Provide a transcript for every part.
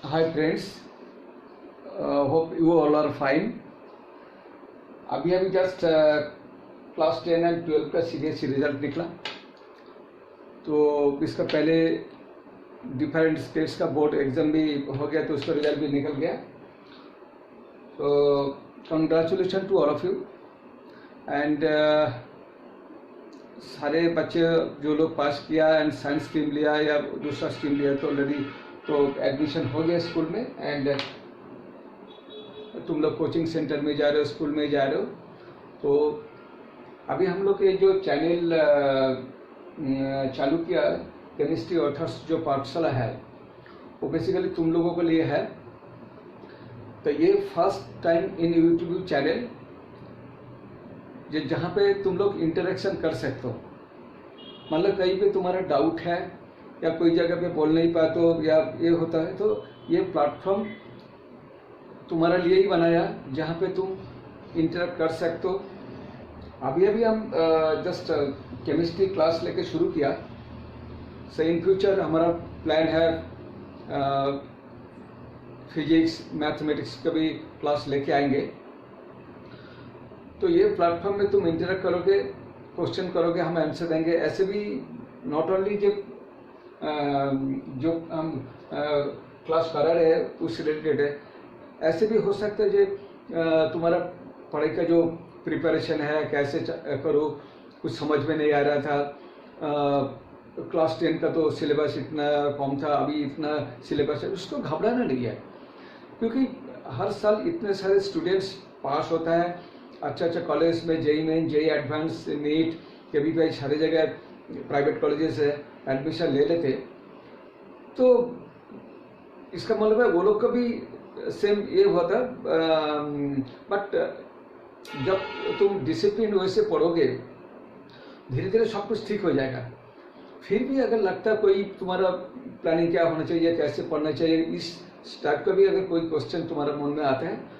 Hi friends, hope you all are fine. अभी just class 10 and 12 का CBSE result निकला। तो इसका पहले डिफरेंट स्टेट्स का बोर्ड एग्जाम भी हो गया, तो उसका रिजल्ट भी निकल गया। तो congratulation to all of you. And सारे बच्चे जो लोग पास किया एंड साइंस स्ट्रीम लिया या दूसरा स्ट्रीम लिया तो ऑलरेडी तो एडमिशन हो गया स्कूल में। एंड तुम लोग कोचिंग सेंटर में जा रहे हो, स्कूल में जा रहे हो। तो अभी हम लोग ये जो चैनल चालू किया केमिस्ट्री ऑथर्स जो पाठशाला है, वो बेसिकली तुम लोगों के लिए है। तो ये first time in YouTube channel जहाँ पे तुम लोग इंटरेक्शन कर सकते हो। मतलब कहीं पे तुम्हारा डाउट है या कोई जगह पे बोल नहीं पाते हो या ये होता है, तो ये प्लेटफॉर्म तुम्हारे लिए ही बनाया जहाँ पे तुम इंटरेक्ट कर सकते हो। अभी हम जस्ट केमिस्ट्री क्लास लेके शुरू किया। सो इन फ्यूचर हमारा प्लान है फिजिक्स मैथमेटिक्स का भी क्लास लेके आएंगे। तो ये प्लेटफॉर्म में तुम इंटरेक्ट करोगे, क्वेश्चन करोगे, हम आंसर देंगे। ऐसे भी नॉट ओनली जो हम क्लास करा रहे हैं उस रिलेटेड है, ऐसे भी हो सकता है जो तुम्हारा पढ़ाई का जो प्रिपरेशन है कैसे करो, कुछ समझ में नहीं आ रहा था। क्लास 10 का तो सिलेबस इतना कम था, अभी इतना सिलेबस है, उसको घबराना नहीं है। क्योंकि हर साल इतने सारे स्टूडेंट्स पास होता है अच्छा कॉलेज में, JEE Main, JEE advance, NEET, कभी भी सारी जगह प्राइवेट कॉलेजेस है एडमिशन ले लेते। तो इसका मतलब है वो लोग का भी सेम ये हुआ था। बट जब तुम डिसिप्लिन वैसे पढ़ोगे धीरे धीरे सब कुछ ठीक हो जाएगा। फिर भी अगर लगता है कोई तुम्हारा प्लानिंग क्या होना चाहिए, कैसे पढ़ना चाहिए, इस टाइप का भी अगर कोई क्वेश्चन तुम्हारा मन में आता है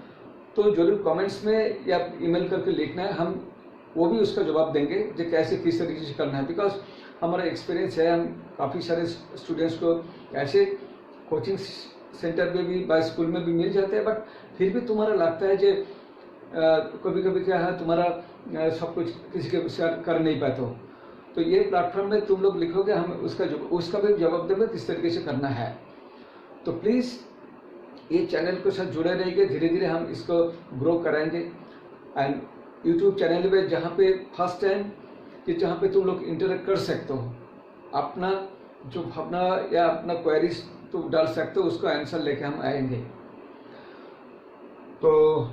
तो जरूर कमेंट्स में या ईमेल करके लिखना है। हम वो भी उसका जवाब देंगे जो कैसे किस तरीके से करना है। बिकॉज हमारा एक्सपीरियंस है, हम काफ़ी सारे स्टूडेंट्स को ऐसे कोचिंग सेंटर में भी बाय स्कूल में भी मिल जाते हैं। बट फिर भी तुम्हारा लगता है जो कभी कभी क्या है तुम्हारा सब कुछ किसी के साथ कर नहीं पाते हो। तो ये प्लेटफॉर्म में तुम लोग लिखोगे, हम उसका भी जवाब देंगे किस तरीके से करना है। तो प्लीज़ ये चैनल के साथ जुड़े रहिए, धीरे धीरे हम इसको ग्रो कराएंगे। एंड यूट्यूब चैनल पे जहाँ पे फर्स्ट टाइम कि जहाँ पे तुम लोग इंटरेक्ट कर सकते हो, अपना जो भावना या अपना क्वेरीज तो डाल सकते हो, उसका आंसर लेके हम आएंगे। तो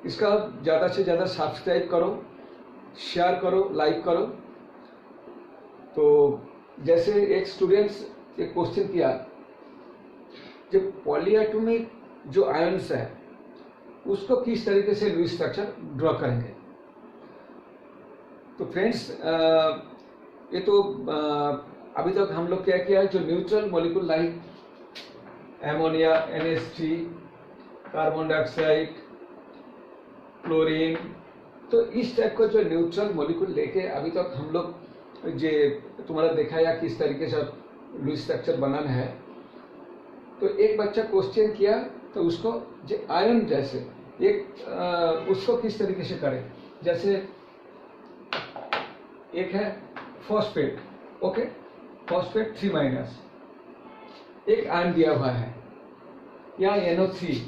इसका ज़्यादा से ज़्यादा सब्सक्राइब करो, शेयर करो, लाइक करो। तो जैसे एक स्टूडेंट्स एक क्वेश्चन किया, जब पॉलीएटॉमिक जो आयन्स है उसको किस तरीके से लुईस स्ट्रक्चर ड्रॉ करेंगे। तो फ्रेंड्स ये तो अभी तक हम लोग क्या किया है, जो neutral molecule like ammonia, NH3, carbon dioxide, chlorine, तो इस टाइप का जो न्यूट्रल मॉलिक्यूल लेके अभी तक हम लोग जो तुम्हारा देखा या किस तरीके से लुईस स्ट्रक्चर बनाना है। तो एक बच्चा क्वेश्चन किया तो उसको जो आयन जैसे एक उसको किस तरीके से करें। जैसे एक है फॉस्फेट, ओके, फॉस्फेट 3- एक आयन दिया हुआ है, या NO3-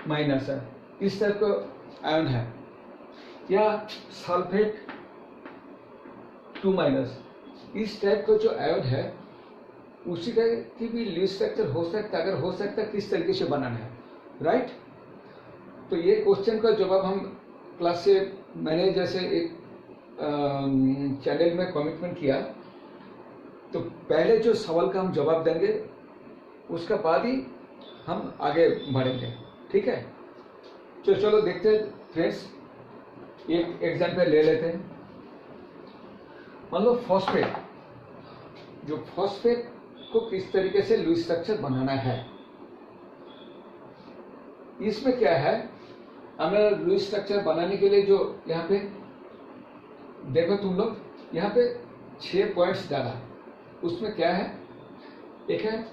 है, इस तरह का आयन है, या सल्फेट 2-, इस टाइप का जो आयन है उसी का की भी लुईस स्ट्रक्चर हो सकता है। अगर हो सकता है किस तरीके से बनाना है, राइट। तो ये क्वेश्चन का जवाब हम क्लास से मैंने जैसे एक चैनल में कमिटमेंट किया, तो पहले जो सवाल का हम जवाब देंगे उसका बाद ही हम आगे बढ़ेंगे, ठीक है। तो चलो देखते हैं फ्रेंड्स, एक एग्जाम्पल ले लेते हैं। मान लो फॉस्फेट, जो फॉस्फेट को किस तरीके से लुईस स्ट्रक्चर बनाना है। इसमें क्या है, हमें लुईस स्ट्रक्चर बनाने के लिए जो यहाँ पे देखो तुम लोग, यहाँ पे 6 पॉइंट्स डाला। उसमें क्या है, एक है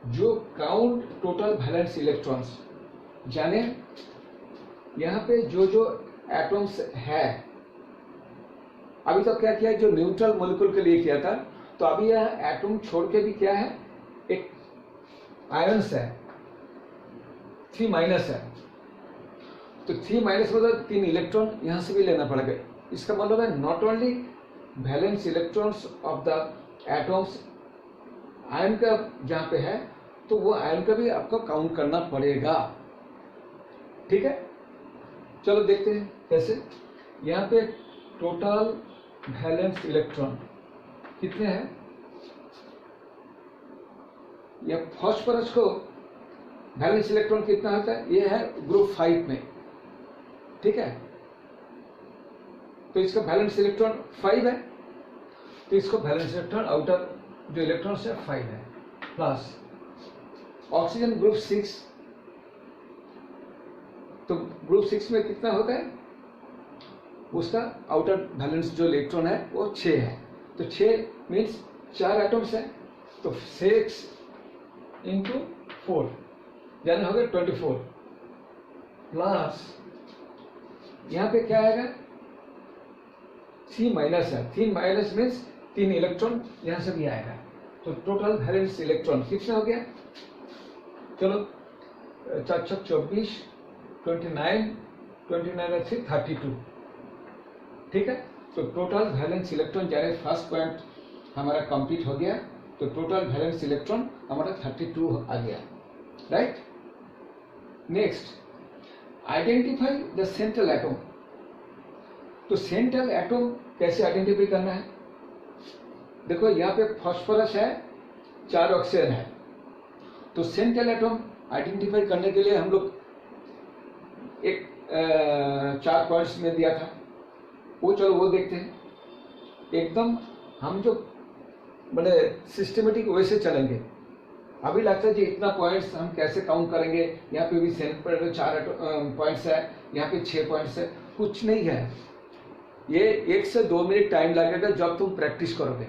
जो काउंट टोटल वैलेंस इलेक्ट्रॉन्स, जाने यहाँ पे जो जो एटम्स है, अभी तो क्या किया, जो न्यूट्रल मॉलिक्यूल के लिए किया था, तो अभी यह एटम छोड़ के भी क्या है, एक आयंस है, 3 माइनस है, तो 3 माइनस मतलब 3 इलेक्ट्रॉन यहां से भी लेना पड़ेगा। इसका मतलब है not only valence electrons of the atoms, ion का जहां पे है तो वो आयन का भी आपको काउंट करना पड़ेगा। ठीक है, चलो देखते हैं कैसे। यहाँ पे टोटल वैलेंस इलेक्ट्रॉन कितने हैं, या फास्फोरस को वैलेंस इलेक्ट्रॉन कितना होता है, ये है ग्रुप 5 में। ठीक है, तो इसका वैलेंस इलेक्ट्रॉन 5 है, तो इसको वैलेंस इलेक्ट्रॉन आउटर जो इलेक्ट्रॉन है 5 है, प्लस ऑक्सीजन ग्रुप 6, तो ग्रुप 6 में कितना होता है, उसका आउटर वैलेंस जो इलेक्ट्रॉन है वो 6 है, तो 6 मीन्स 4 एटम्स है, तो 6 इंटू 4 यानी हो गया 24, प्लस यहाँ पे क्या आएगा, 3 माइनस है, 3 माइनस मीन्स 3 इलेक्ट्रॉन यहाँ से भी आएगा, तो टोटल वैलेंस इलेक्ट्रॉन कितना हो गया, चलो 4 6 24, 29 29 से 32। ठीक है, तो टोटल वैलेंस इलेक्ट्रॉन जाने फर्स्ट पॉइंट हमारा कंप्लीट हो गया, तो टोटल वैलेंस इलेक्ट्रॉन हमारा 32 आ गया, right. Next, identify the central atom. तो सेंट्रल एटम कैसे आइडेंटिफाई करना है, देखो यहाँ पे फास्फोरस है, 4 ऑक्सीजन है, तो सेंट्रल एटम आइडेंटिफाई करने के लिए हम लोग एक 4 पॉइंट्स में दिया था, वो चलो वो देखते हैं। एकदम हम जो बड़े सिस्टमेटिक वैसे चलेंगे, अभी लगता है जी इतना पॉइंट्स हम कैसे काउंट करेंगे, यहाँ पे भी सेंटर 4 पॉइंट्स है, यहाँ पे 6 पॉइंट्स है, कुछ नहीं है, ये 1 से 2 मिनट टाइम लगेगा जब तुम प्रैक्टिस करोगे।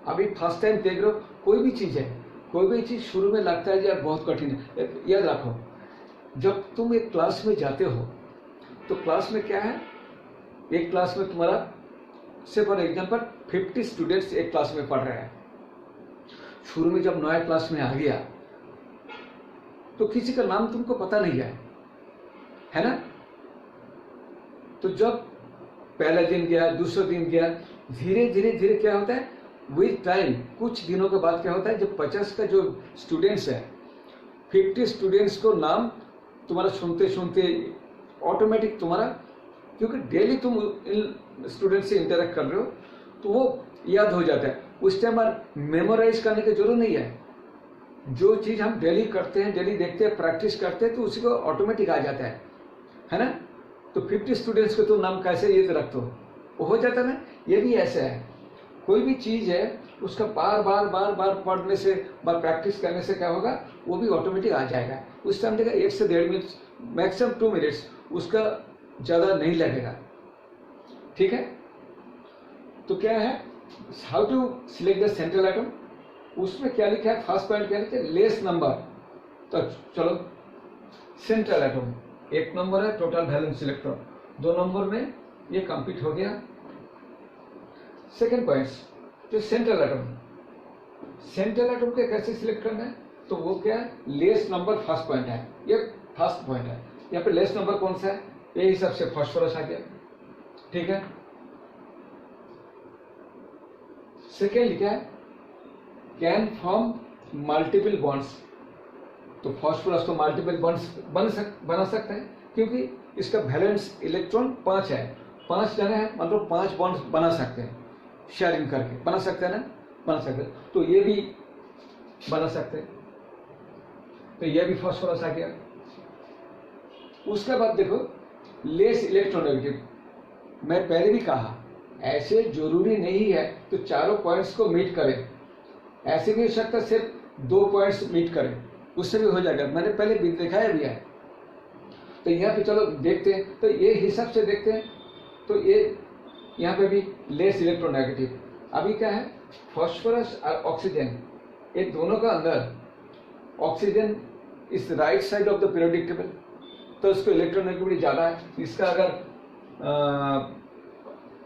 अभी फर्स्ट टाइम देख रहे हो, कोई भी चीज़ है, कोई भी चीज़ शुरू में लगता है यार बहुत कठिन है, याद रखो जब तुम एक क्लास में जाते हो तो क्लास में क्या है, एक क्लास में तुम्हारा से फॉर एग्जाम्पल 50 स्टूडेंट्स एक क्लास में पढ़ रहे हैं। शुरू में जब नया क्लास में आ गया तो किसी का नाम तुमको पता नहीं है ना, तो जब पहला दिन गया, दूसरा दिन गया, धीरे धीरे धीरे क्या होता है, विद टाइम कुछ दिनों के बाद क्या होता है, जब 50 का जो स्टूडेंट्स है, 50 स्टूडेंट्स को नाम तुम्हारा सुनते सुनते ऑटोमेटिक तुम्हारा, क्योंकि डेली तुम इन स्टूडेंट से इंटरेक्ट कर रहे हो तो वो याद हो जाता है। उस टाइम मेमोराइज करने की जरूरत नहीं है, जो चीज़ हम डेली करते हैं, डेली देखते हैं, प्रैक्टिस करते हैं, तो उसी को ऑटोमेटिक आ जाता है ना। तो 50 स्टूडेंट्स को तुम नाम कैसे ये रखते हो, वो हो जाता है ना। ये भी ऐसा है, कोई भी चीज़ है उसका बार बार बार बार पढ़ने से, बार प्रैक्टिस करने से क्या होगा, वो भी ऑटोमेटिक आ जाएगा। उस टाइम देखा 1 से 1.5 मिनट, मैक्सिमम 2 मिनट्स, उसका ज़्यादा नहीं लगेगा। ठीक है, तो क्या है, how to select the central atom, उसमें क्या लिखा है, फर्स्ट पॉइंट क्या लिखा है, लेस नंबर। तो चलो सेंट्रल एटम 1 नंबर है, टोटल वैलेंस इलेक्ट्रॉन 2 नंबर में, ये कंप्लीट हो गया। सेकेंड पॉइंट्स, जो सेंट्रल एटम, सेंट्रल एटम के कैसे सिलेक्ट करना है, तो वो क्या है, लेस नंबर फर्स्ट पॉइंट है, ये फर्स्ट पॉइंट है। यहाँ पे लेस नंबर कौन सा है, ये हिसाब से फास्फोरस आ गया। ठीक है, सेकेंड क्या है, कैन फॉर्म मल्टीपल बॉन्ड्स। तो फास्फोरस तो मल्टीपल बॉन्ड्स बना सकते हैं, क्योंकि इसका वैलेंस इलेक्ट्रॉन 5 है, 5 जने हैं, मतलब 5 बॉन्ड्स बना सकते हैं, शेयरिंग करके बना सकते हैं ना, बना सकते हैं। तो ये भी बना सकते हैं, तो ये भी फास्फोरस आ गया। उसके बाद देखो लेस इलेक्ट्रोनेगेटिव, मैं पहले भी कहा ऐसे जरूरी नहीं है तो चारों पॉइंट्स को मीट करें, ऐसे भी हो सकता है सिर्फ 2 पॉइंट्स मीट करें, उससे भी हो जाएगा, मैंने पहले भी दिखाया भी है। तो यहाँ पे चलो देखते हैं, तो ये हिसाब से देखते हैं, तो ये यहाँ पे भी लेस इलेक्ट्रोनेगेटिव। अभी क्या है, फास्फोरस और ऑक्सीजन, ये दोनों का अंदर ऑक्सीजन इस right side of the periodic table, तो उसको इलेक्ट्रॉनेगेटिविटी ज़्यादा है। इसका अगर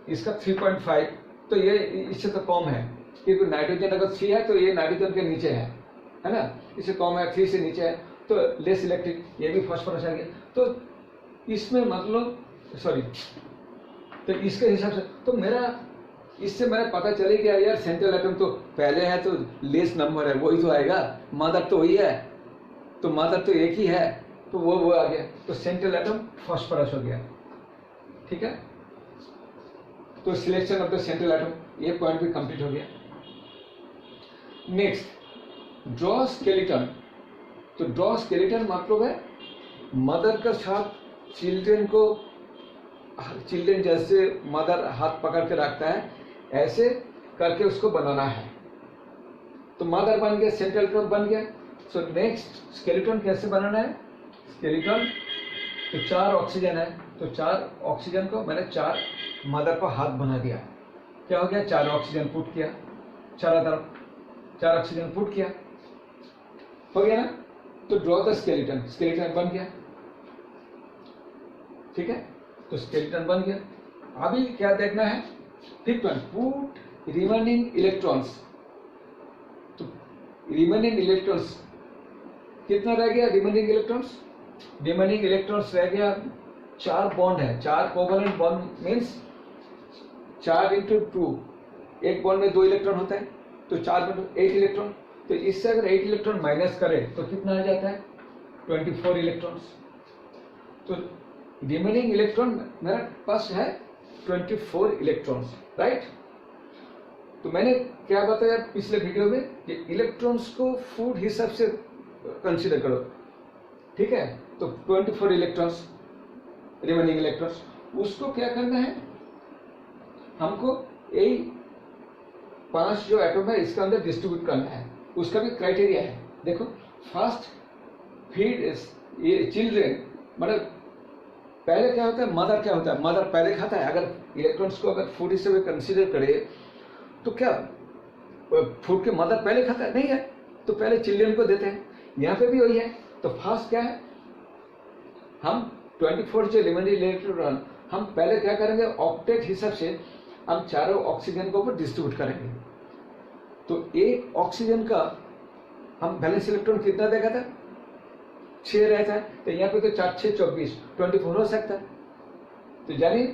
इसका 3.5, तो ये इससे तो कम है, क्योंकि नाइट्रोजन अगर 3 है तो ये नाइट्रोजन के नीचे है ना, इससे कम है, 3 से नीचे है, तो लेस इलेक्ट्रिक, ये भी फॉस्फोरस आ गया। तो इसमें मतलब सॉरी, तो इसके हिसाब से तो मेरा इससे मैंने पता चले कि यार सेंट्रल एटम तो पहले है तो लेस नंबर है, वही तो आएगा, मदर तो वही है, तो मदर तो एक ही है, तो वो आ गया, तो सेंट्रल एटम फॉस्फोरस हो गया। ठीक है, तो selection of the central atom, ये पॉइंट भी कंप्लीट हो गया। Next, draw skeleton. तो ड्रॉ स्केलेटन मतलब है मदर के साथ चिल्ड्रन जैसे मदर हाथ पकड़ के रखता है, ऐसे करके उसको बनाना है। तो मदर बन गया, सेंट्रल एटम बन गया। सो नेक्स्ट, स्केलेटन कैसे बनाना है? स्केलेटन तो 4 ऑक्सीजन है, तो 4 ऑक्सीजन को मैंने 4 मदर को हाथ बना दिया। क्या हो गया? 4 ऑक्सीजन पुट किया, चारों तरफ 4 ऑक्सीजन पुट किया, हो गया ना। तो ड्रॉ द स्केलेटन, स्केलेटन बन गया। ठीक है, तो स्केलेटन बन गया। अभी क्या देखना है? Fifth one, put remaining electrons. तो रिमेनिंग इलेक्ट्रॉन्स कितना रह गया? रिमेनिंग इलेक्ट्रॉन्स रह गया 4 बॉन्ड है, 4 कोवलेंट बॉन्ड मीन्स 4 into 2, एक बॉन्ड में 2 इलेक्ट्रॉन होता है, तो 4 में 8 इलेक्ट्रॉन। तो इससे अगर 8 इलेक्ट्रॉन माइनस करें तो कितना आ जाता है? 24 इलेक्ट्रॉन्स। तो रिमेनिंग इलेक्ट्रॉन मेरे पास है 24 इलेक्ट्रॉन्स, राइट। तो मैंने क्या बताया पिछले वीडियो में कि इलेक्ट्रॉन्स को फूड हिसाब से कंसीडर करो। ठीक है, तो 24 इलेक्ट्रॉन्स, रिमेनिंग इलेक्ट्रॉन्स, उसको क्या करना है हमको? यही 5 जो एटम है इसके अंदर डिस्ट्रीब्यूट करना है। उसका भी क्राइटेरिया है। देखो, फर्स्ट फीड ये चिल्ड्रेन, मतलब पहले क्या होता है? मदर क्या होता है? मदर पहले खाता है। अगर इलेक्ट्रॉन्स को अगर फूड हिसाब से कंसीडर करे तो क्या फूड के मदर पहले खाता है? नहीं है, तो पहले चिल्ड्रेन को देते हैं। यहाँ पे भी वही है। तो फर्स्ट क्या है, हम 24 जो रिमेनिंग इलेक्ट्रॉन हम पहले क्या करेंगे? ऑक्टेट हिसाब से हम चारों ऑक्सीजन को ऊपर डिस्ट्रीब्यूट करेंगे। तो एक ऑक्सीजन का हम बैलेंस इलेक्ट्रॉन कितना देखा था? 6 रहता है। तो यहाँ पे तो 4 6 24 हो सकता है। तो यानी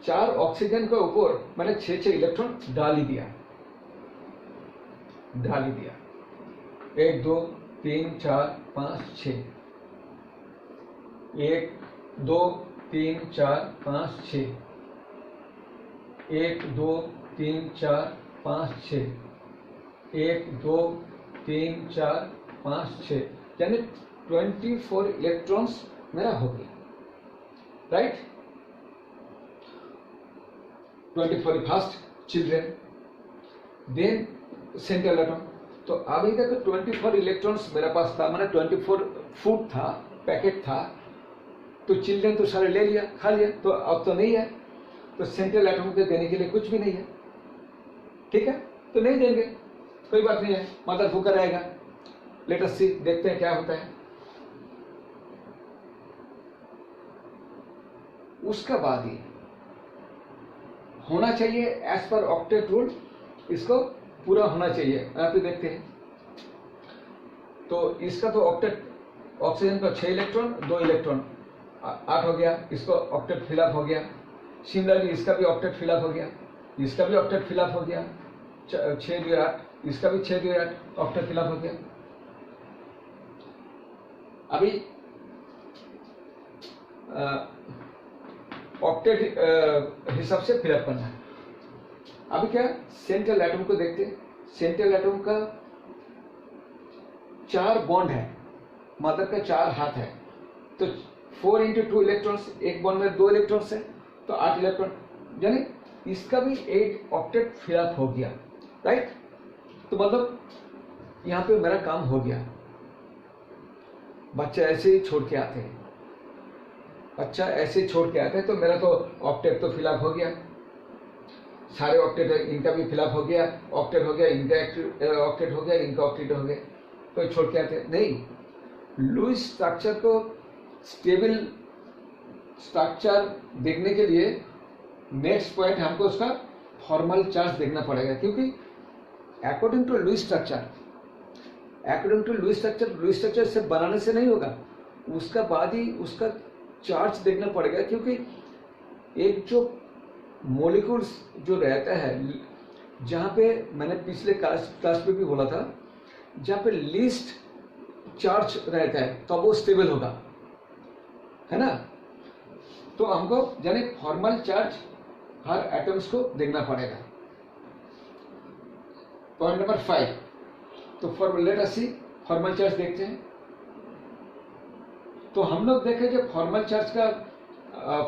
4 ऑक्सीजन के ऊपर मैंने 6 इलेक्ट्रॉन डाल ही दिया। 1 2 3 4 5 6, 1 2 3 4 5 6, 1 2 3 4 5 6, 1 2 3 4 5 6, यानी 24 इलेक्ट्रॉन्स मेरा हो गया, right. 24 first children, then central atom. तो अभी तक 24 इलेक्ट्रॉन्स मेरे पास था, मैंने 24 फूड था, पैकेट था। तो चिल्ड्रेन तो सारे ले लिया, खा लिया, तो अब तो नहीं है। तो सेंट्रल एटम को देने के लिए कुछ भी नहीं है। ठीक है, तो नहीं देंगे, कोई बात नहीं है, मदर भूखा रहेगा। लेट अस सी, देखते हैं क्या होता है। उसका बाद ही होना चाहिए एज पर ऑक्टेट रूल, इसको पूरा होना चाहिए। यहाँ पे देखते हैं, तो इसका तो ऑक्टेट, ऑक्सीजन का 6 इलेक्ट्रॉन 2 इलेक्ट्रॉन 8 हो गया, इसको ऑक्टेट फिलअप हो गया। सिमिलरली इसका भी ऑक्टेट फिलअप हो गया, इसका भी ऑक्टेट फिलअप हो गया, 6 2 8, इसका भी 6 2 8 ऑक्टेट फिलअप हो गया। अभी ऑक्टेट हिसाब से फिलअप करना है। अभी क्या, सेंट्रल एटम को देखते हैं। सेंट्रल एटम का 4 बॉन्ड है, मदर का 4 हाथ है, तो 4 into 2 इलेक्ट्रॉन्स, एक बॉन्ड में 2 इलेक्ट्रॉन्स है, तो 8 इलेक्ट्रॉन, यानी इसका भी 8 ऑक्टेट फिलअप हो गया, राइट। तो मतलब यहाँ पे मेरा काम हो गया। बच्चे ऐसे ही छोड़ के आते हैं, तो मेरा तो ऑक्टेट तो फिलअप हो गया, सारे ऑक्टेट, इनका भी फिलअप हो गया, ऑक्टेट हो गया, इनका ऑक्टेट हो गया, इनका ऑक्टेट हो गया। तो छोड़ के आते नहीं। लुईस स्ट्रक्चर को स्टेबल स्ट्रक्चर देखने के लिए नेक्स्ट पॉइंट हमको उसका फॉर्मल चार्ज देखना पड़ेगा, क्योंकि अकॉर्डिंग टू लुईस स्ट्रक्चर से बनाने से नहीं होगा, उसका बाद ही उसका चार्ज देखना पड़ेगा। क्योंकि एक जो मॉलिक्यूल्स जो रहता है, जहाँ पे मैंने पिछले क्लास पे भी बोला था, जहाँ पे लीस्ट चार्ज रहता है तब वो स्टेबल होगा, है ना। तो हमको यानी फॉर्मल चार्ज हर एटम्स को देखना पड़ेगा। पॉइंट नंबर 5, तो लेट अस सी फॉर्मल चार्ज देखते हैं। तो हम लोग देखें कि फॉर्मल चार्ज का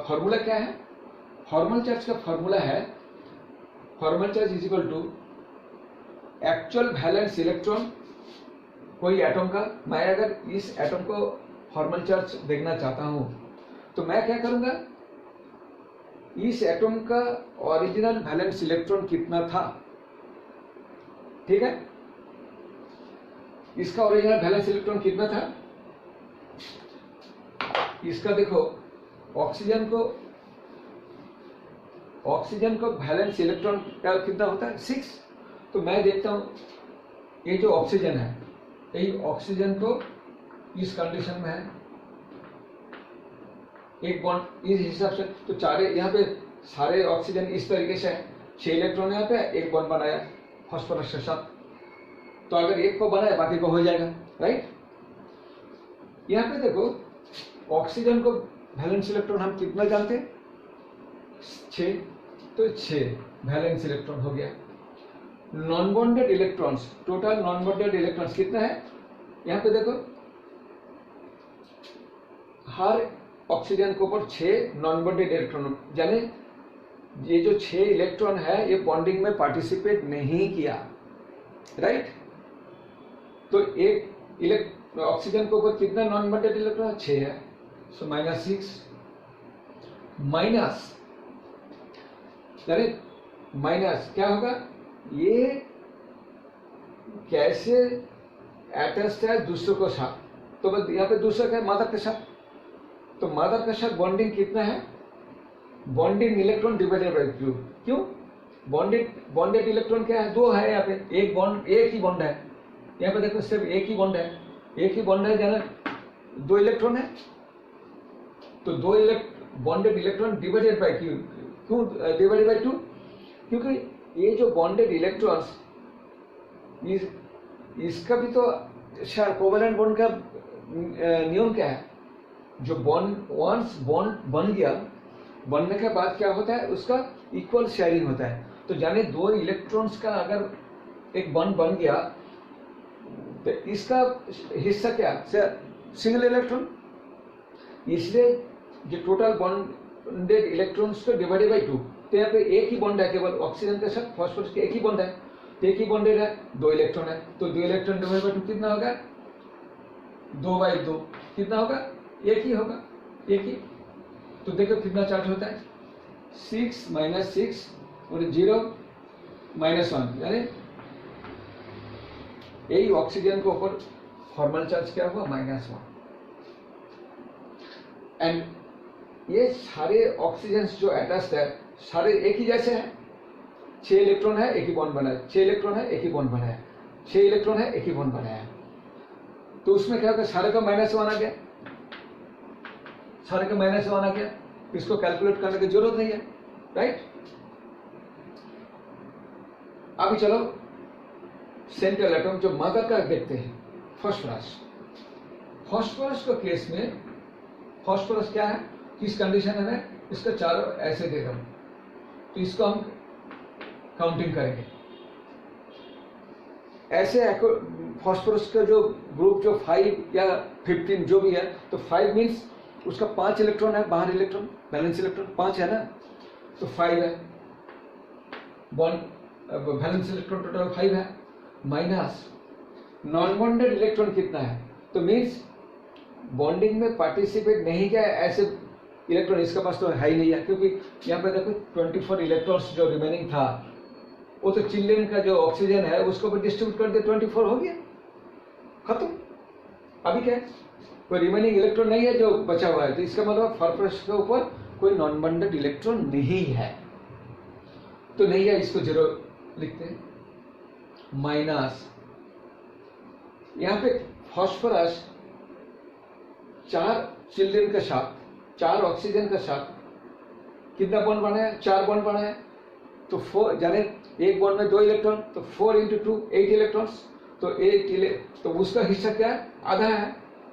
फॉर्मूला क्या है। फॉर्मल चार्ज का फॉर्मूला है formal charge is equal to actual valence electron कोई एटम का। मैं अगर इस एटम को फॉर्मल चार्ज देखना चाहता हूं तो मैं क्या करूंगा, इस एटम का ओरिजिनल वैलेंस इलेक्ट्रॉन कितना था, ठीक है, इसका ओरिजिनल वैलेंस इलेक्ट्रॉन कितना था, इसका देखो ऑक्सीजन को वैलेंस इलेक्ट्रॉन का कितना होता है 6। तो मैं देखता हूं ये जो ऑक्सीजन है, यही ऑक्सीजन को इस कंडीशन में है, एक बॉन्ड इस हिसाब से, तो चारे यहाँ पे सारे ऑक्सीजन इस तरीके से है, 6 इलेक्ट्रॉन यहाँ पे, एक बॉन्ड बनाया फास्फोरस के साथ। तो अगर एक को बनाया बाकी को हो जाएगा, राइट। यहाँ पे देखो ऑक्सीजन को वैलेंस इलेक्ट्रॉन हम कितना जानते हैं 6, तो 6 वैलेंस इलेक्ट्रॉन हो गया। Non bonded electrons, total non bonded electrons कितना है, यहाँ पे देखो हर ऑक्सीजन के ऊपर 6 नॉन बॉन्डेड इलेक्ट्रॉन, यानी ये जो 6 इलेक्ट्रॉन है ये बॉन्डिंग में पार्टिसिपेट नहीं किया, राइट। तो एक ऑक्सीजन के ऊपर कितना नॉन बॉन्डेड इलेक्ट्रॉन 6 है, सो -6 माइनस, यानी माइनस क्या होगा, ये कैसे अटैच्ड है दूसरों के साथ, तो बस यहाँ पे दूसरा क्या है मदर के साथ, तो मदर के साथ बॉन्डिंग कितना है, बॉन्डिंग इलेक्ट्रॉन डिवाइडेड बाय 2। क्यों, बॉन्डेड इलेक्ट्रॉन क्या है 2 है, यहाँ पे एक ही बॉन्ड है, यहाँ पे देखो सिर्फ एक ही बॉन्ड है, जाना 2 इलेक्ट्रॉन है, तो 2 बॉन्डेड इलेक्ट्रॉन डिवाइडेड बाय क्यों डिवाइडेड बाय 2, क्योंकि ये जो बॉन्डेड इलेक्ट्रॉन्स इसका भी तो कोवैलेंट बॉन्ड का नियम क्या है, जो वंस बॉन्ड बन गया, बनने के बाद क्या होता है उसका इक्वल शेयरिंग होता है। तो जाने 2 इलेक्ट्रॉन्स का अगर एक बॉन्ड बन गया तो इसका हिस्सा क्या सिंगल इलेक्ट्रॉन, इसलिए जो टोटल बॉन्डेड इलेक्ट्रॉन्स को डिवाइडेड बाय 2, तो यहाँ पे एक ही बॉन्ड है, केवल ऑक्सीजन के साथ फास्फोरस के एक ही बॉन्ड है, तो एक ही बॉन्डेड है, 2 इलेक्ट्रॉन है, तो 2 इलेक्ट्रॉन डिवाइड बाय 2 कितना होगा 2/2, कितना होगा एक ही होगा, एक ही। तो देखो कितना चार्ज होता है 6 - 6 और 0 - 1, यानी यही ऑक्सीजन के ऊपर फॉर्मल चार्ज क्या हुआ -1। एंड ये सारे ऑक्सीजन जो अटैच्ड है सारे एक ही जैसे हैं, 6 इलेक्ट्रॉन है एक ही बॉन्ड बनाया, 6 इलेक्ट्रॉन है एक ही बॉन्ड बनाया, 6 इलेक्ट्रॉन है एक ही बॉन्ड बनाया, तो उसमें क्या होगा सारे का -1 आ गया, सारे का -1 आ गया, इसको कैलकुलेट करने की जरूरत नहीं है, राइट। अभी चलो सेंट्रल एटम जो मदर का देखते हैं, फास्फोरस के केस में फास्फोरस क्या है, किस कंडीशन में, इसका चारों ऐसे दे रहा हूं, तो इसको हम काउंटिंग करेंगे ऐसे। फास्फोरस का जो ग्रुप जो 5 या 15 जो भी है, तो 5 मीन्स उसका 5 इलेक्ट्रॉन है, बाहर इलेक्ट्रॉन बैलेंस इलेक्ट्रॉन 5 है ना, तो 5 है, बॉन्ड बैलेंस इलेक्ट्रॉन टोटल 5 है, माइनस नॉन बॉन्डेड इलेक्ट्रॉन कितना है, तो मीन्स बॉन्डिंग में पार्टिसिपेट नहीं किया ऐसे इलेक्ट्रॉन, इसका पास तो है ही नहीं है, क्योंकि यहाँ पे देखो 24 इलेक्ट्रॉन्स जो रिमेनिंग था वो तो चिल्ड्रन का जो ऑक्सीजन है उसको भी डिस्ट्रीब्यूट कर दिया, 24 हो गया, खत्म। अभी क्या है, कोई रिमेनिंग इलेक्ट्रॉन नहीं है जो बचा हुआ है, तो इसका मतलब फॉस्फोरस के ऊपर कोई नॉन बॉन्डेड इलेक्ट्रॉन नहीं है, तो नहीं है, इसको 0 लिखते हैं। माइनस यहाँ पे फॉस्फोरस 4 चिल्ड्रन के साथ, 4 ऑक्सीजन के साथ कितना बॉन्ड बनाया, 4 बॉन्ड बनाया, तो 4 जाने एक बॉन्ड में 2 इलेक्ट्रॉन, तो 4 × 2 8 इलेक्ट्रॉन्स, तो 8 तो उसका हिस्सा क्या है, आधा है,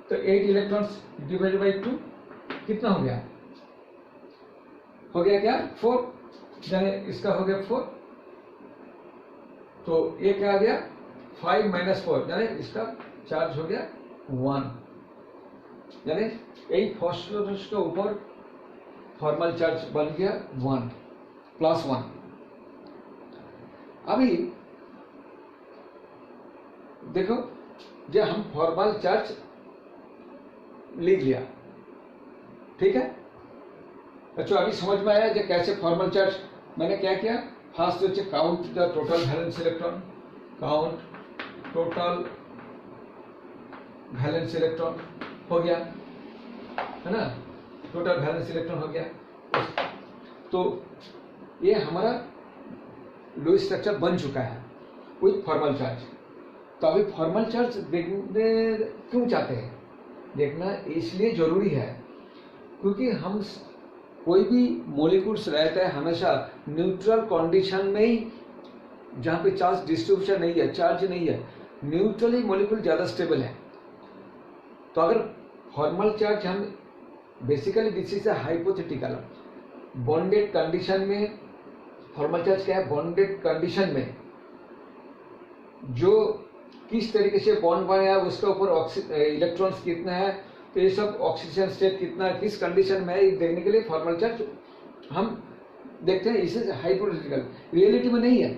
तो 8 इलेक्ट्रॉन्स डिवाइडेड बाई 2 कितना हो गया, क्या 4, जाने इसका हो गया 4, तो ये क्या आ गया 5 - 4, यानी इसका चार्ज हो गया 1, यानी यही फॉस्फोरस के ऊपर फॉर्मल चार्ज बन गया 1 +1। अभी देखो, जब हम फॉर्मल चार्ज लिख लिया, ठीक है, अच्छा अभी समझ में आया जो कैसे फॉर्मल चार्ज, मैंने क्या किया, first count the total valence electron, count total valence electron हो गया, है ना, टोटल वैलेंस इलेक्ट्रॉन हो गया, तो ये हमारा लुईस स्ट्रक्चर बन चुका है विथ फॉर्मल चार्ज। तो अभी फॉर्मल चार्ज देखने क्यों चाहते हैं, देखना इसलिए जरूरी है क्योंकि हम कोई भी मॉलिक्यूल्स रहता है हमेशा न्यूट्रल कंडीशन में ही, जहाँ पे चार्ज डिस्ट्रीब्यूशन नहीं है, चार्ज नहीं है, न्यूट्रली मॉलिक्यूल ज़्यादा स्टेबल है। तो अगर फॉर्मल चार्ज हम basically this is a hypothetical, bonded condition में फॉर्मल चार्ज क्या है, बॉन्डेड कंडीशन में जो किस तरीके से बॉन्ड बनाया उसके ऊपर इलेक्ट्रॉन्स कितना है, तो ये सब ऑक्सीजन स्टेट कितना है, किस कंडीशन में है, देखने के लिए फॉर्मल चार्ज हम देखते हैं। इसे हाइपोथेटिकल, रियलिटी में नहीं है।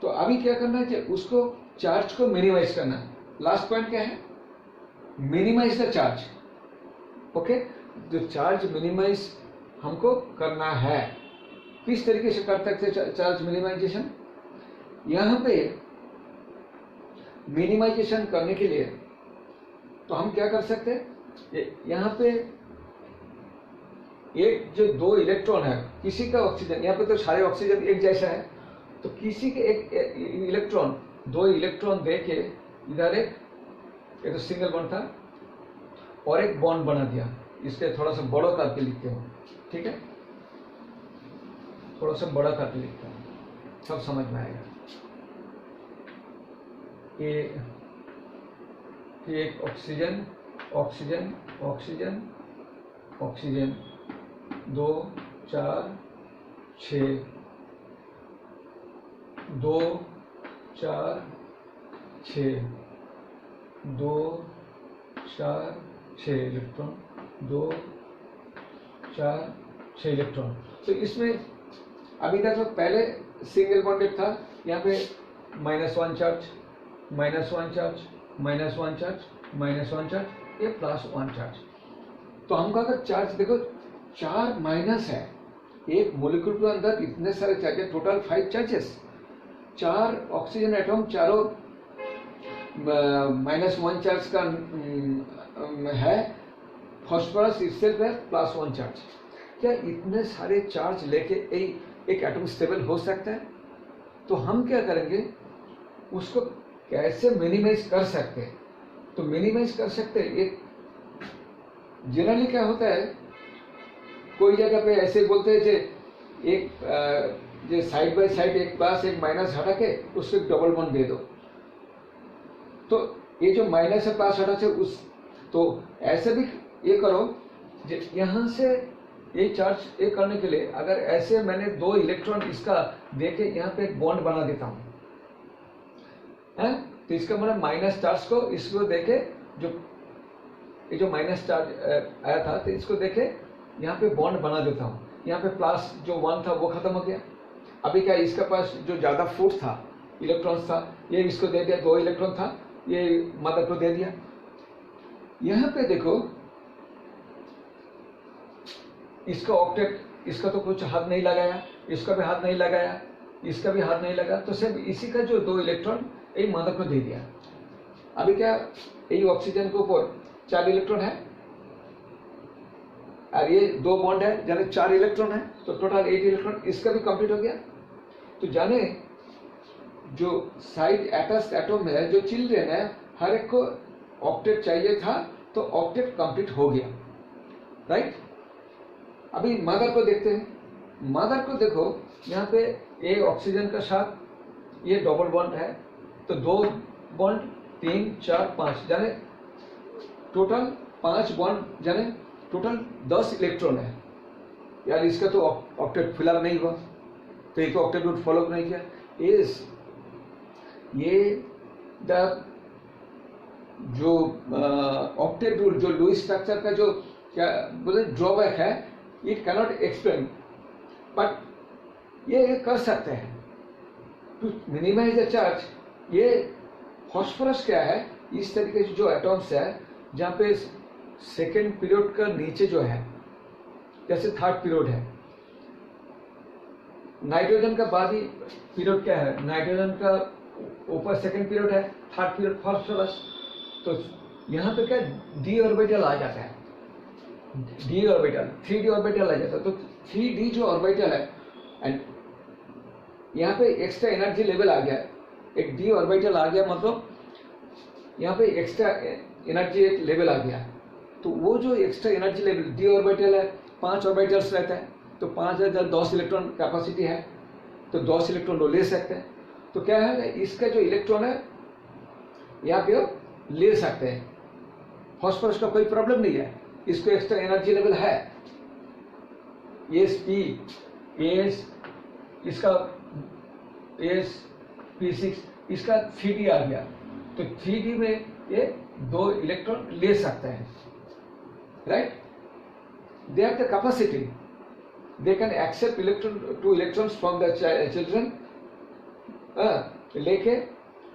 तो अभी क्या करना है कि उसको चार्ज को मिनिमाइज करना है। लास्ट पॉइंट क्या है, मिनिमाइज द चार्ज। ओके, जो चार्ज मिनिमाइज हमको करना है, किस तरीके से कर सकते चार्ज मिनिमाइजेशन, यहां पे मिनिमाइजेशन करने के लिए तो हम क्या कर सकते हैं, यहाँ पे एक जो 2 इलेक्ट्रॉन है, किसी का ऑक्सीजन, यहाँ पे तो सारे ऑक्सीजन एक जैसा है, तो किसी के एक इलेक्ट्रॉन, 2 इलेक्ट्रॉन दे के इधर एक तो सिंगल बॉन्ड था और एक बॉन्ड बना दिया। इसके थोड़ा सा बड़ा करके लिखते हो, ठीक है, थोड़ा सा बड़ा करके लिखते हो, सब समझ में आएगा। एक oxygen oxygen oxygen oxygen 2 4 6 2 4 6 2 4 6 electron, 2 4 6 electron. तो इसमें अभी तक तो पहले सिंगल बॉन्डेड था, यहाँ पे -1 चार्ज, -1 चार्ज, -1 चार्ज, -1 चार्ज, ये +1 चार्ज। तो हमका अगर चार्ज देखो 4 माइनस है, एक मॉलिक्यूल के अंदर इतने सारे चार्ज है, टोटल 5 चार्जेस, 4 ऑक्सीजन एटम, चारों -1 चार्ज का है, फॉस्फोरस इससे +1 चार्ज। क्या इतने सारे चार्ज लेके एक एटम स्टेबल हो सकता है? तो हम क्या करेंगे, उसको कैसे मिनिमाइज कर सकते हैं? तो मिनिमाइज कर सकते हैं, एक जनरली क्या होता है, कोई जगह पे ऐसे बोलते हैं कि एक जो साइड बाय साइड एक प्लस एक माइनस हटा के उसको एक डबल बॉन्ड दे दो, तो ये जो माइनस है प्लस हटा से उस, तो ऐसे भी ये करो, यहाँ से ये चार्ज ये करने के लिए अगर ऐसे मैंने 2 इलेक्ट्रॉन इसका देके यहाँ पे एक बॉन्ड बना देता हूँ, तो इसका मतलब माइनस चार्ज को इसको देके, जो ये जो माइनस चार्ज आया था, तो इसको देके यहाँ पे बॉन्ड बना देता हूँ। यहाँ पे प्लस जो 1 था वो खत्म हो गया। अभी क्या इसके पास जो ज्यादा फोर्स था, इलेक्ट्रॉन्स था, ये इसको दे दिया, 2 इलेक्ट्रॉन था, ये मदर को दे दिया। यहाँ पे देखो इसका ऑक्टेट, इसका तो कुछ हाथ नहीं लगाया, इसका भी हाथ नहीं लगाया, इसका भी हाथ नहीं लगा, तो सिर्फ इसी का जो 2 इलेक्ट्रॉन एक मदर को दे दिया। अभी क्या ये ऑक्सीजन के ऊपर 4 इलेक्ट्रॉन है और ये 2 बॉन्ड है, जाने 4 इलेक्ट्रॉन है, तो टोटल 8 इलेक्ट्रॉन, इसका भी कंप्लीट हो गया। तो जाने जो साइड अटैच्ड एटम है, जो चिल्ड्रन है, हर एक को ऑक्टेट चाहिए था, तो ऑक्टेट कंप्लीट हो गया, राइट। अभी मदर को देखते हैं। मदर को देखो, यहाँ पे ए ऑक्सीजन का साथ ये डबल बॉन्ड है, तो 2 बॉन्ड 3 4 5, जाने टोटल 5 बॉन्ड, जाने टोटल 10 इलेक्ट्रॉन है यार। इसका तो ऑक्टेट फिलअप नहीं हुआ, तो ये तो ऑक्टेट रूल फॉलो नहीं किया। इस ये द जो ऑक्टेट रूल, जो लुईस स्ट्रक्चर का जो क्या बोले ड्रॉबैक है, इट कैनॉट एक्सप्लेन, बट ये कर सकते हैं टू मिनिमाइज द चार्ज। ये फॉस्फोरस क्या है, इस तरीके से जो एटॉम्स है, जहाँ पे सेकेंड पीरियड का नीचे जो है, जैसे थर्ड पीरियड है, नाइट्रोजन का बाद ही पीरियड क्या है, नाइट्रोजन का ऊपर सेकेंड पीरियड है, थर्ड पीरियड फॉस्फोरस। तो यहाँ पे क्या डी ऑर्बिटल आ जाता है, डी ऑर्बिटल 3d ऑर्बिटल आ जाता है। तो 3d जो ऑर्बिटल है, एंड यहाँ पे एक्स्ट्रा एनर्जी लेवल आ गया, एक डी ऑर्बिटल आ गया, मतलब यहाँ पे एक्स्ट्रा एनर्जी लेवल आ गया। तो वो जो extra energy level D orbital है, 5 ऑर्बिटल्स रहता है, तो 5 है, 10 इलेक्ट्रॉन कैपेसिटी है, तो 10 इलेक्ट्रॉन वो ले सकते हैं। तो क्या है, इसका जो इलेक्ट्रॉन है यहाँ पे ले सकते हैं। फॉस्फोरस का कोई प्रॉब्लम नहीं है, इसको एक्स्ट्रा एनर्जी लेवल है। एस पी एस, इसका एस P6, इसका 3d आ गया, तो 3d में ये 2 इलेक्ट्रॉन ले सकते हैं, right. They have the capacity, they can accept electron 2 electrons from the children, लेके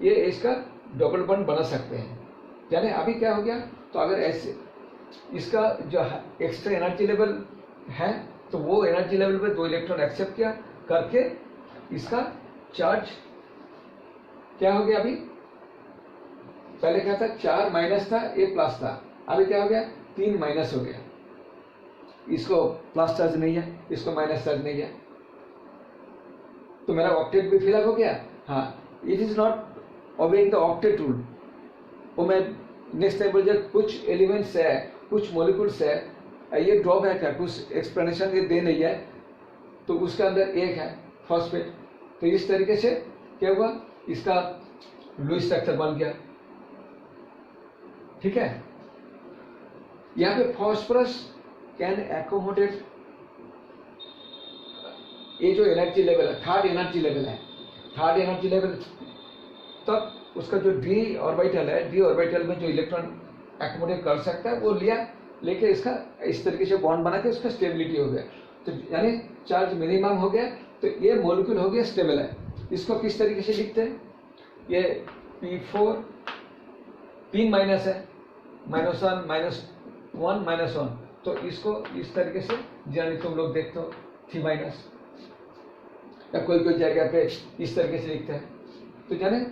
ये इसका डबल बॉन्ड बना सकते हैं। यानी अभी क्या हो गया, तो अगर ऐसे इसका जो एक्स्ट्रा एनर्जी लेवल है, तो वो एनर्जी लेवल पे 2 इलेक्ट्रॉन एक्सेप्ट किया करके इसका चार्ज क्या हो गया, अभी पहले क्या था, 4 माइनस था, एक प्लस था, अभी क्या हो गया, 3 माइनस हो गया। इसको प्लस चार्ज नहीं है, इसको माइनस चार्ज नहीं है, तो मेरा ऑक्टेट भी फिलअप हो गया। हाँ, it is not obeying the octet rule. वो मैं नेक्स्ट टाइम बोल, कुछ एलिमेंट्स है, कुछ मॉलिक्यूल्स है, ये ड्रॉबैक है, कुछ एक्सप्लेनेशन ये दे नहीं है, तो उसके अंदर एक है फॉस्फेट। तो इस तरीके से क्या हुआ, इसका लुईस स्ट्रक्चर बन गया, ठीक है। यहाँ पे फॉस्फोरस कैन एकोमोडेट ये जो एनर्जी लेवल है, थर्ड एनर्जी लेवल है, थर्ड एनर्जी लेवल, तब उसका जो डी ऑर्बिटल है, डी ऑर्बिटल में जो इलेक्ट्रॉन एकोमोडेट कर सकता है, वो लिया, लेके इसका इस तरीके से बॉन्ड बना के उसका स्टेबिलिटी हो गया। तो यानी चार्ज मिनिमम हो गया, तो ये मॉलिक्यूल हो गया स्टेबल है। इसको किस तरीके से लिखते हैं, ये P4 3 माइनस है, -1 -1 -1, तो इसको इस तरीके से, यानी तुम लोग देखते हो 3 माइनस, या कोई कोई जगह पे इस तरीके से लिखते हैं। तो जाने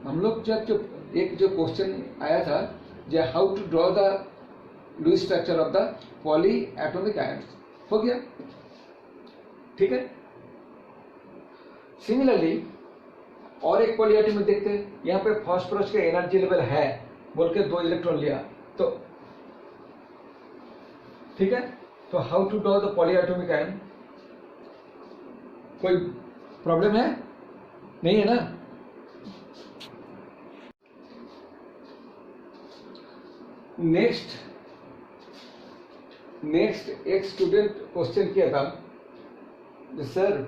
हम लोग जब जो एक जो क्वेश्चन आया था, जो how to draw the Lewis structure of the polyatomic ions, हो गया, ठीक है। सिमिलरली और एक पॉली एटॉमिक देखते हैं, यहाँ पे फॉस्फोरस का एनर्जी लेवल है बोल के 2 इलेक्ट्रॉन लिया, तो ठीक है। तो how to draw the polyatomic ion, कोई प्रॉब्लम है, नहीं है ना। नेक्स्ट एक स्टूडेंट क्वेश्चन किया था, सर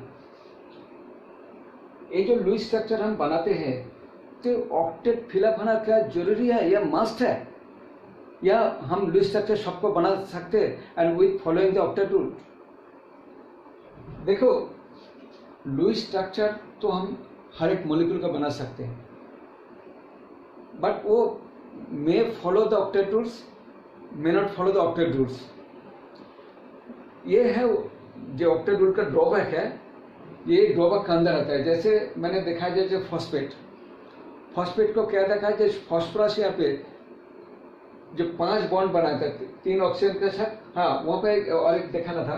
ये जो लुईस स्ट्रक्चर हम बनाते हैं, तो ऑक्टेट फिलअप होना क्या जरूरी है या मस्ट है, या हम लुईस स्ट्रक्चर सबको बना सकते हैं and with following the octet rule. देखो, लुईस स्ट्रक्चर तो हम हर एक मॉलिक्यूल का बना सकते हैं, बट वो मे follow the octet rules, may not follow the octet rules. ये है जो ऑक्टेट रूल का ड्रॉबैक है, ये ड्रॉबैक का अंदर आता है। जैसे मैंने देखा है, जैसे फॉस्फेट फॉस्फेट को क्या देखा जो फॉस्फोरस यहाँ पे जो 5 बॉन्ड बनाया था 3 ऑक्सीजन के साथ, हाँ वहाँ पे और एक दिखाना था,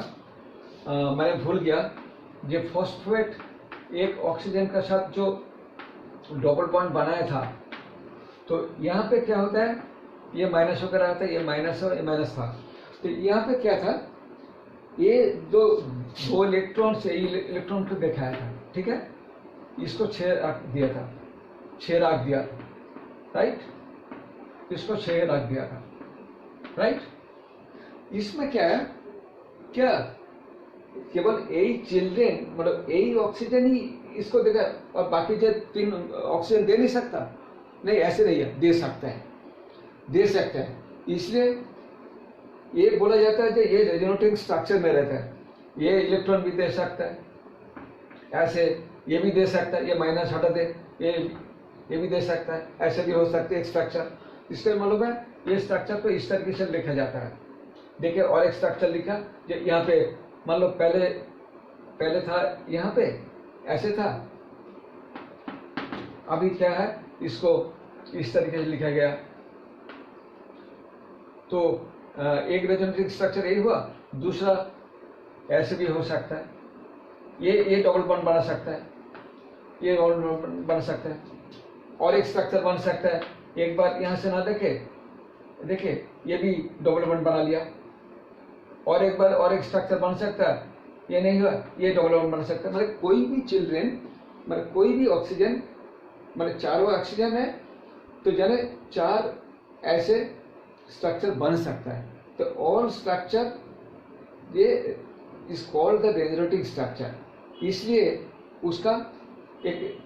मैंने भूल गया। ये फॉस्फेट एक ऑक्सीजन के साथ जो डबल बॉन्ड बनाया था, तो यहाँ पे क्या होता है, ये माइनस होकर आता है, ये माइनस और ये माइनस था। तो यहाँ पे क्या था, ये दो इलेक्ट्रॉन से इलेक्ट्रॉन को दिखाया था, ठीक है, इसको 6 रख दिया था, 6 रख दिया, राइट, इसको 6 रख दिया था, राइट। इसमें क्या है, क्या केवल यही चिल्ड्रेन मतलब यही ऑक्सीजन ही इसको देगा और बाकी जो 3 ऑक्सीजन दे नहीं सकता? नहीं, ऐसे नहीं है, दे सकता है, दे सकता है। इसलिए ये बोला जाता है कि ये रेजोनेटिंग स्ट्रक्चर में रहता है, ये इलेक्ट्रॉन भी दे सकता है, ऐसे ये भी दे सकता है, ये माइनस हटा दे, ये भी दे सकता है, ऐसे भी हो सकते हैं एक स्ट्रक्चर। इसलिए मालूम है ये स्ट्रक्चर को इस तरीके से लिखा जाता है। देखिए और एक स्ट्रक्चर लिखा जो यहाँ पे मान लो पहले था, यहाँ पे ऐसे था, अभी क्या है, इसको इस तरीके से लिखा गया। तो एक रेजोनेटिंग स्ट्रक्चर यही हुआ, दूसरा ऐसे भी हो सकता है, ये डबल बॉन्ड बना सकता है, ये डबल बॉन्ड बन सकता है, और एक स्ट्रक्चर बन सकता है। एक बार यहाँ से ना देखिए ये भी डबल बॉन्ड बना लिया, और एक बार और एक स्ट्रक्चर बन सकता है, ये नहीं हुआ, ये डबल बॉन्ड बन सकता है। मतलब कोई भी चिल्ड्रेन, मतलब कोई भी ऑक्सीजन, मतलब चारों ऑक्सीजन है तो जाने 4 ऐसे स्ट्रक्चर बन सकता है। तो ऑल स्ट्रक्चर ये is called the resonating structure, इसलिए उसका एक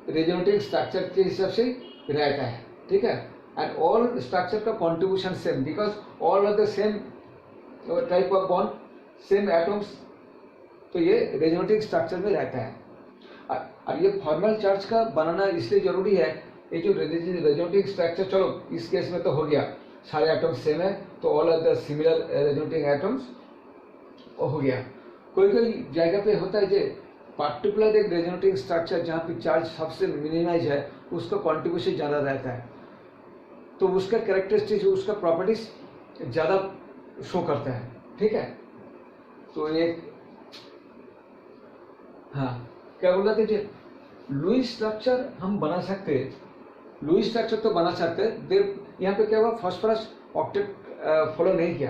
रेजोनेटिंग स्ट्रक्चर के हिसाब से रहता है, ठीक है। एंड ऑल स्ट्रक्चर का contribution same, because all are the same type of bond, same atoms, तो ये रेजोनेटिंग स्ट्रक्चर में रहता है। और ये फॉर्मल चार्ज का बनाना इसलिए जरूरी है, ये जो रेजोनेटिंग स्ट्रक्चर, चलो इस केस में तो हो गया, सारे एटम्स सेम है, तो all are the similar resonating atoms हो गया। कोई जगह पे होता है जो पार्टिकुलर एक रेजोनेटिंग स्ट्रक्चर जहाँ पे चार्ज सबसे मिनिमाइज है, उसका कॉन्ट्रीब्यूशन ज़्यादा रहता है, तो उसका कैरेक्टरिस्टिक्स, उसका प्रॉपर्टीज ज़्यादा शो करता है, ठीक है। तो एक, हाँ क्या बोल रहे थे, लुईस स्ट्रक्चर हम बना सकते हैं, लुईस स्ट्रक्चर तो बना सकते हैं। देर यहाँ पे क्या हुआ, फॉस्फोरस ऑक्टेट फॉलो नहीं किया,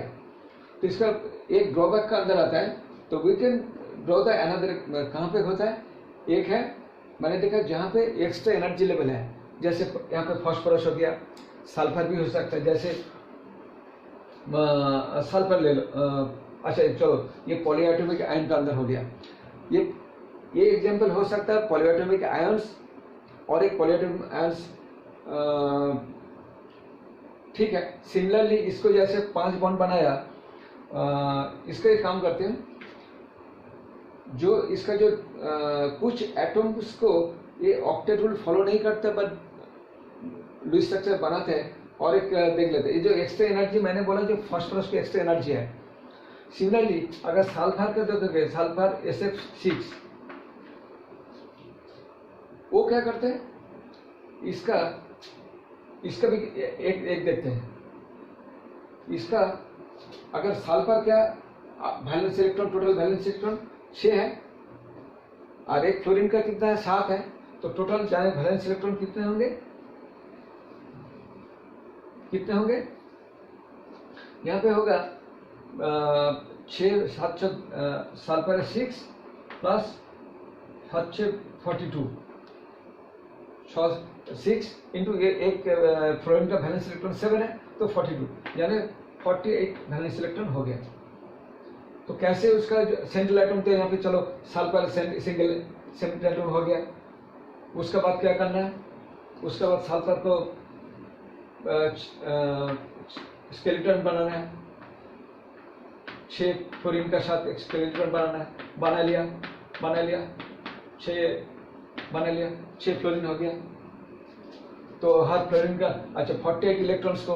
तो इसका एक ड्रॉबैक का अंदर आता है। तो we can draw the another, कहाँ पे होता है, एक है मैंने देखा जहाँ पे एक्स्ट्रा एनर्जी लेवल है, जैसे यहाँ पे फॉस्फोरस हो गया, सल्फर भी हो सकता है, जैसे सल्फर ले लो, अच्छा चलो ये पॉलीएटॉमिक आयन का अंदर हो गया, ये एग्जांपल हो सकता है पॉलीएटॉमिक आयंस, और एक पॉलीएटॉमिक आयंस, ठीक है। सिमिलरली इसको जैसे 5 बॉन्ड बनाया, इसका एक काम करते हैं, जो इसका जो कुछ एटम्स को ये ऑक्टेट रूल फॉलो नहीं करते बट लुईस स्ट्रक्चर बनाते हैं, और एक देख लेते हैं, ये जो एक्स्ट्रा एनर्जी मैंने बोला जो फॉस्फोरस की एक्स्ट्रा एनर्जी है। सिमिलरली अगर सल्फर का देखोगे, सल्फर SF6, वो क्या करते हैं, इसका भी एक देखते हैं। इसका अगर सल्फर क्या valence electron, total valence electron 6 है, और एक फ्लोरीन का कितना है, 7 है, तो टोटल जाने वैलेंस इलेक्ट्रॉन कितने होंगे, यहाँ पे होगा 6 7 सल्फर 6 प्लस 7 42, 6 इंटू एक फ्लोरीन का वैलेंस इलेक्ट्रॉन 7 है, तो 42 यानी 48 वैलेंस इलेक्ट्रॉन हो गया। तो कैसे उसका सेंट्रल एटम, तो यहाँ पे चलो सल्फर सिंगल सेंट्रल एटम हो गया। उसके बाद क्या करना है, उसके बाद सल्फर को स्केलेटन बनाना है, 6 फ्लोरीन का साथ एक स्केलेटन बनाना है, बना लिया 6 फ्लोरीन हो गया। तो हर फ्लोरीन का, अच्छा 48 इलेक्ट्रॉन्स को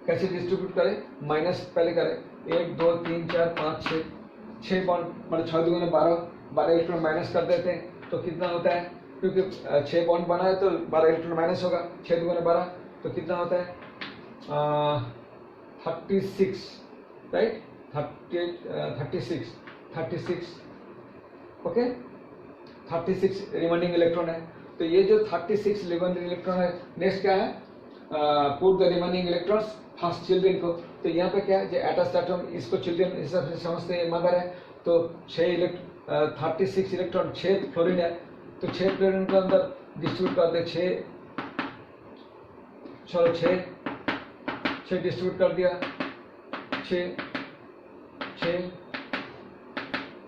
कैसे डिस्ट्रीब्यूट करें, माइनस पहले करें, 1 2 3 4 5 6 बॉन्ड, मतलब 6 2 12 इलेक्ट्रॉन माइनस कर देते हैं, तो कितना होता है क्योंकि 6 बॉन्ड बना है तो 12 इलेक्ट्रॉन माइनस होगा, 6 दुगुने 12, तो कितना होता है 36, राइट, 36 ओके, 36 रिमेनिंग इलेक्ट्रॉन है। तो ये जो 36 रिमेनिंग इलेक्ट्रॉन है, नेक्स्ट क्या है, put the remaining electrons first children को। तो यहाँ पे क्या है, जो अटैच्ड एटम, इसको चिल्ड्रन हिसाब से समझते हैं, मदर है, तो 36 इलेक्ट्रॉन, 6 फ्लोरीन है, तो 6 फ्लोरीन के अंदर डिस्ट्रीब्यूट कर दे, 6 डिस्ट्रीब्यूट कर दिया, 6 6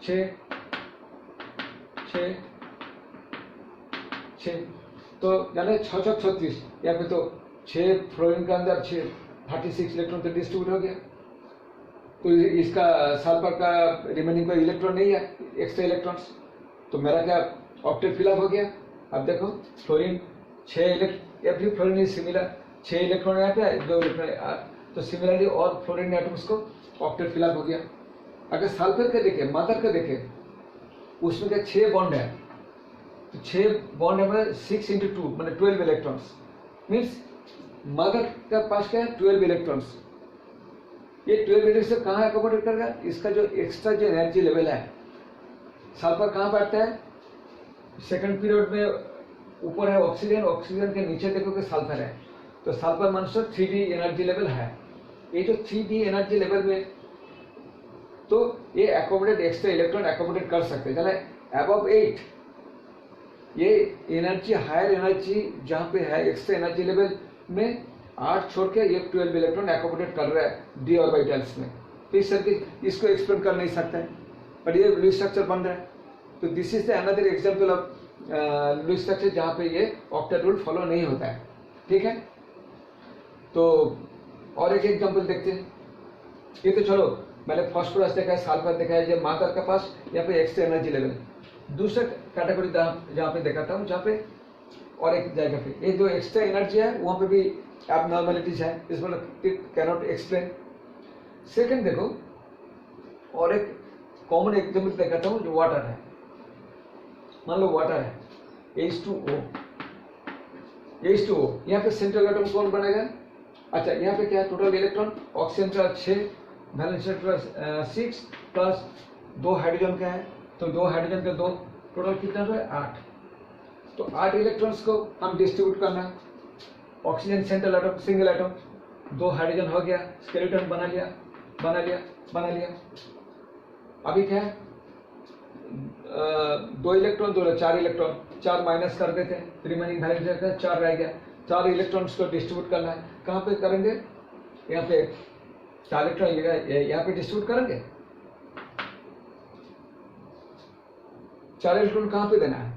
6 6 6, तो यानी 6 36, यहाँ पे तो 6 फ्लोरीन के अंदर 36 इलेक्ट्रॉन तो डिस्ट्रीब्यूट हो गया। तो इसका सल्फर का रिमेनिंग कोई इलेक्ट्रॉन नहीं है, एक्स्ट्रा इलेक्ट्रॉन्स, तो मेरा क्या ऑक्टेट फिलअप हो गया। अब देखो fluorine 6 every fluorine is similar, 6 electron यहाँ पे है, 2 इलेक्ट्रॉन, तो सिमिलरली और फ्लोरीन एटम्स को ऑक्टेट फिलअप हो गया। अगर सल्फर का देखें, मदर का देखें, उसमें क्या 6 बॉन्ड है, तो 6 बॉन्ड है 6 × 2 मतलब 12 इलेक्ट्रॉन्स, मीन्स मदर का पास क्या है 12 इलेक्ट्रॉन्स। ये 12 इलेक्ट्रॉन कहाँ अकोमोडेट करेगा, इसका जो एक्स्ट्रा जो एनर्जी लेवल है, सल्फर कहाँ बैठता है, सेकंड पीरियड में ऊपर है ऑक्सीजन, ऑक्सीजन के नीचे देखोगे सल्फर है, तो sulphur minus 3D energy level है। ये जो 3D एनर्जी लेवल में, तो ये अकोमोडेट एक्स्ट्रा इलेक्ट्रॉन अकोमोडेट कर सकते हैं, जैसे अबव 8 ये एनर्जी, हायर एनर्जी जहाँ पे है एक्स्ट्रा एनर्जी लेवल में 8 छोड़ के ये 12 इलेक्ट्रॉन अकोमोडेट कर रहा है डी ऑर्बिटल्स में। तो इस सर्किट इसको एक्सप्लेन कर नहीं सकते हैं, पर ये लुईस स्ट्रक्चर बन रहा है। तो this is the another example of Lewis structure जहाँ पे ये ऑक्टेट रूल फॉलो नहीं होता है, ठीक है। तो और एक एग्जांपल देखते हैं। ये तो चलो मैंने फॉस्फोरस देखा है, सल्फर देखा है, जब मादर का पास यहाँ पे एक्स्ट्रा एनर्जी लेवल है। दूसरा कैटेगरी जहाँ पे देखा था, जहाँ पे और एक जगह पे ये जो एक्स्ट्रा एनर्जी है वहाँ पे भी एबनॉर्मलिटीज है, इस मतलब कैन नॉट एक्सप्लेन। सेकंड देखो, और एक कॉमन एग्जांपल दिखाता हूँ, जो वाटर है। मान लो वाटर है H2O, यहाँ पे सेंट्रल एटम कौन बनेगा, अच्छा यहाँ पे क्या है, टोटल इलेक्ट्रॉन, ऑक्सीजन का 6, वैलेंस इलेक्ट्रॉन 6 प्लस 2 हाइड्रोजन का है, तो 2 हाइड्रोजन का 2, टोटल कितना है 8। तो 8 इलेक्ट्रॉन्स को हम डिस्ट्रीब्यूट करना, oxygen central atom single atom, 2 hydrogen हो गया, स्केलेटन बना लिया। अभी क्या है, 2 इलेक्ट्रॉन 2 4 इलेक्ट्रॉन, 4 माइनस कर देते हैं, रिमेनिंग वैलेंस इलेक्ट्रॉन 4 रह गया। 4 इलेक्ट्रॉन्स को डिस्ट्रीब्यूट करना है, कहाँ पे करेंगे, यहाँ पे 4 इलेक्ट्रॉन यहाँ पे डिस्ट्रीब्यूट करेंगे। 4 इलेक्ट्रॉन कहाँ पे देना है,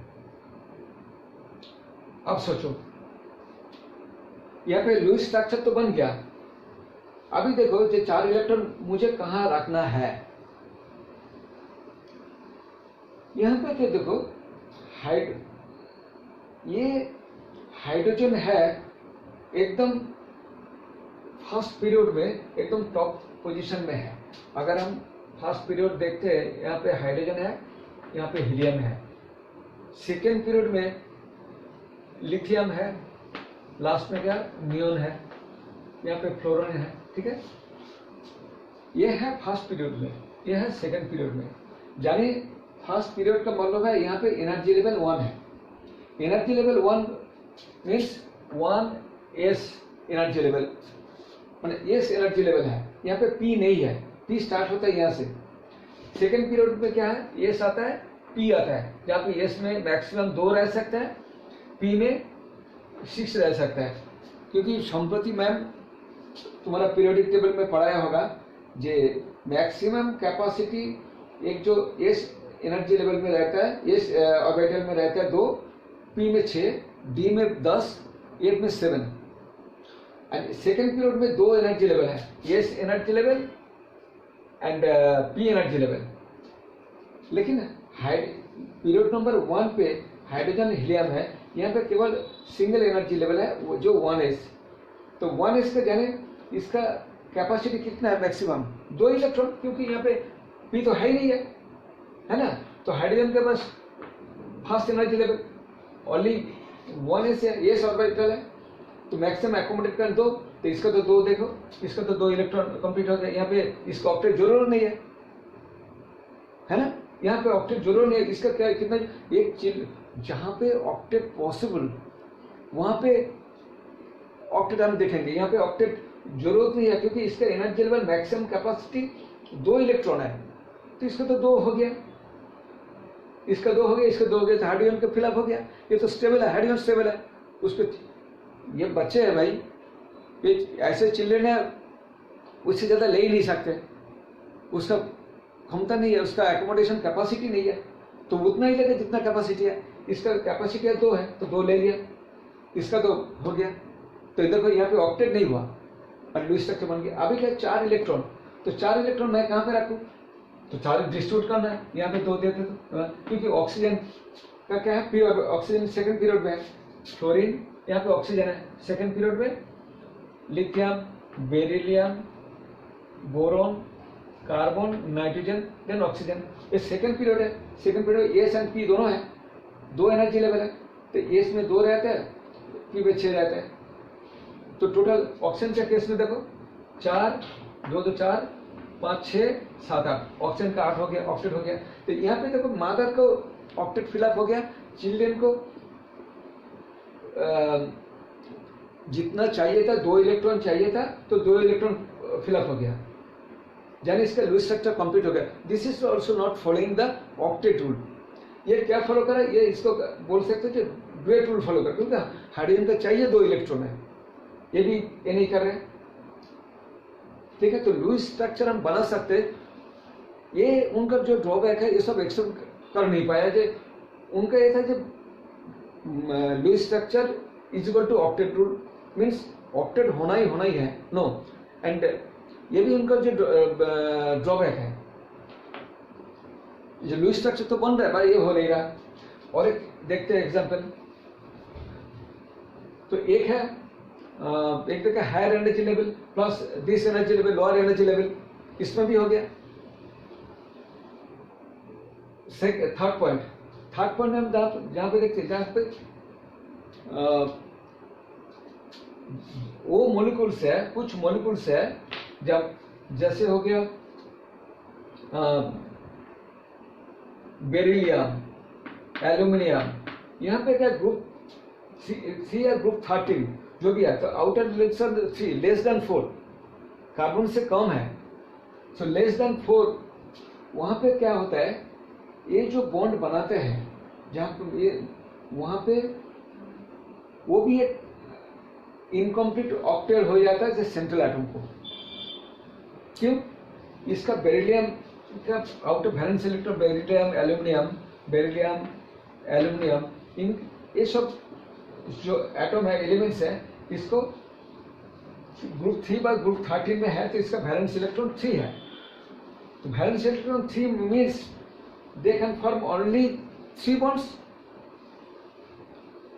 अब सोचो। यहाँ पे लुईस स्ट्रक्चर तो बन गया, अभी देखो जो 4 इलेक्ट्रॉन मुझे कहाँ रखना है। यहाँ पे तो देखो ये हाइड्रोजन है एकदम फर्स्ट पीरियड में, एकदम टॉप पोजीशन में है। अगर हम फर्स्ट पीरियड देखते हैं, यहाँ पे हाइड्रोजन है, यहाँ पे हीलियम है। सेकेंड पीरियड में लिथियम है, लास्ट में क्या नियोन है, यहाँ पे फ्लोरीन है, ठीक है। ये है फर्स्ट पीरियड में, ये है सेकेंड पीरियड में। यानी फर्स्ट पीरियड का मतलब है यहाँ पे एनर्जी लेवल 1 है। Energy level 1 means 1s energy level, मतलब एस एनर्जी लेवल है। यहाँ पे पी नहीं है, पी स्टार्ट होता है यहाँ से। सेकेंड पीरियड में क्या है, एस आता है, पी आता है। जहाँ पे एस में मैक्सिमम 2 रह सकता है, पी में 6 रह सकता है। क्योंकि संप्रति मैम तुम्हारा पीरियोडिक टेबल में पढ़ाया होगा, जे मैक्सिमम कैपेसिटी एक जो एस एनर्जी लेवल में रहता है, एस ऑर्बिटल में रहता है 2, पी में 6, डी में 10, एफ में 7। एंड सेकेंड पीरियड में 2 एनर्जी लेवल है, S energy level and P energy level. लेकिन पीरियड नंबर 1 पे हाइड्रोजन हीलियम है, यहाँ पे केवल सिंगल एनर्जी लेवल है, वो जो 1s। तो 1s का जाने इसका कैपेसिटी कितना है, मैक्सिमम 2 इलेक्ट्रॉन, क्योंकि यहाँ पे पी तो है ही नहीं है ना। तो हाइड्रोजन के पास first energy level only one s orbital है, तो मैक्सिमम एकोमोडेट कर दो, तो इसका तो दो देखो, इसका तो दो इलेक्ट्रॉन कंप्लीट हो गया। यहाँ पे इसका ऑक्टेट जरूर नहीं है ना, यहाँ पे ऑक्टेट जरूर नहीं है। इसका क्या कितना एक चीज जहाँ पे ऑक्टेट पॉसिबल वहां पे ऑक्टेट हम देखेंगे, यहाँ पे ऑक्टेट जरूरत नहीं है, क्योंकि इसका energy level maximum capacity 2 electron है, तो इसका तो 2 हो गया, इसका 2 हो गया, इसका 2 हो गया, तो हाइड्रोजन का फिलअप हो गया। ये तो स्टेबल है, हाइड्रोजन स्टेबल है, उस पर ये बच्चे हैं भाई, ये ऐसे चिल्ड्रन है, उससे ज़्यादा ले ही नहीं सकते, उसका क्षमता नहीं है, उसका एकोमोडेशन कैपेसिटी नहीं है, तो उतना ही लेगा जितना कैपेसिटी है। इसका कैपेसिटी है 2 है, तो 2 ले लिया, इसका तो हो गया। तो इधर को यहाँ पे ऑक्टेट नहीं हुआ और लुईस स्ट्रक्चर बन गया। अभी क्या 4 इलेक्ट्रॉन, तो 4 इलेक्ट्रॉन मैं कहाँ पे रखूँ, तो 4 डिस्ट्रीब्यूट करना है, यहाँ पे 2 देते तो, क्योंकि ऑक्सीजन का क्या है पीरियड, ऑक्सीजन सेकंड पीरियड में है, फ्लोरीन यहाँ पे ऑक्सीजन है सेकंड पीरियड में, lithium, beryllium, boron, carbon, nitrogen, then oxygen, ये सेकंड पीरियड है। Second period S and P दोनों है, 2 एनर्जी लेवल है, तो एस में 2 रहते हैं, पी में 6 रहते हैं। तो टोटल ऑक्सीजन के केस में देखो 4 2 2 4 5 6 7 8, ऑक्सीजन का 8 हो गया, ऑक्टेट हो गया। तो यहाँ पे देखो मादर को ऑक्टेट फिलअप हो गया, चिल्ड्रन को जितना चाहिए था 2 इलेक्ट्रॉन चाहिए था, तो 2 इलेक्ट्रॉन फिलअप हो गया, यानी इसका लुईस स्ट्रक्चर कंप्लीट हो गया। This is also not following the octet rule. ये क्या फॉलो करा, ये इसको बोल सकते थे डुएट रूल फॉलो कर, क्योंकि हाइड्रोजन का चाहिए 2 इलेक्ट्रॉन है, ये भी ये नहीं कर रहे, ठीक है। तो लुईस स्ट्रक्चर हम बना सकते, ये उनका जो ड्रॉबैक है ये सब एक्सेप्ट कर नहीं पाया। जो उनका ये था कि Lewis structure is equal to octet rule, means octet होना ही है, नो। एंड ये भी उनका जो ड्रॉबैक है, जो लुईस स्ट्रक्चर तो बन रहा है भाई, ये हो नहीं रहा। और एक देखते हैं एग्जांपल, तो एक है एक देखा higher energy level plus this energy level lower energy level, इसमें भी हो गया। थर्ड पॉइंट में हम जहां पे देखते हैं, जहां पे वो मॉलिक्यूल्स है, कुछ मॉलिक्यूल्स है, जब जैसे हो गया बेरिलियम, एल्यूमिनियम, यहाँ पे क्या ग्रुप सी या ग्रुप 13 जो भी है, तो outer relation 3 less than 4 carbon से कम है, सो लेस देन 4, वहां पे क्या होता है, ये जो बॉन्ड बनाते हैं जहां पे ये, वहां पे वो भी एक इनकम्प्लीट ऑक्टेट हो जाता है जैसे सेंट्रल एटम को। क्यों, इसका बेरिलियम का outer valence electron, beryllium, aluminium, इन ये सब जो एटम है, एलिमेंट्स है, इसको ग्रुप 3 बाय ग्रुप 13 में है, तो इसका वैलेंस इलेक्ट्रॉन 3 है। तो valence electron 3 means they can form only 3 bonds,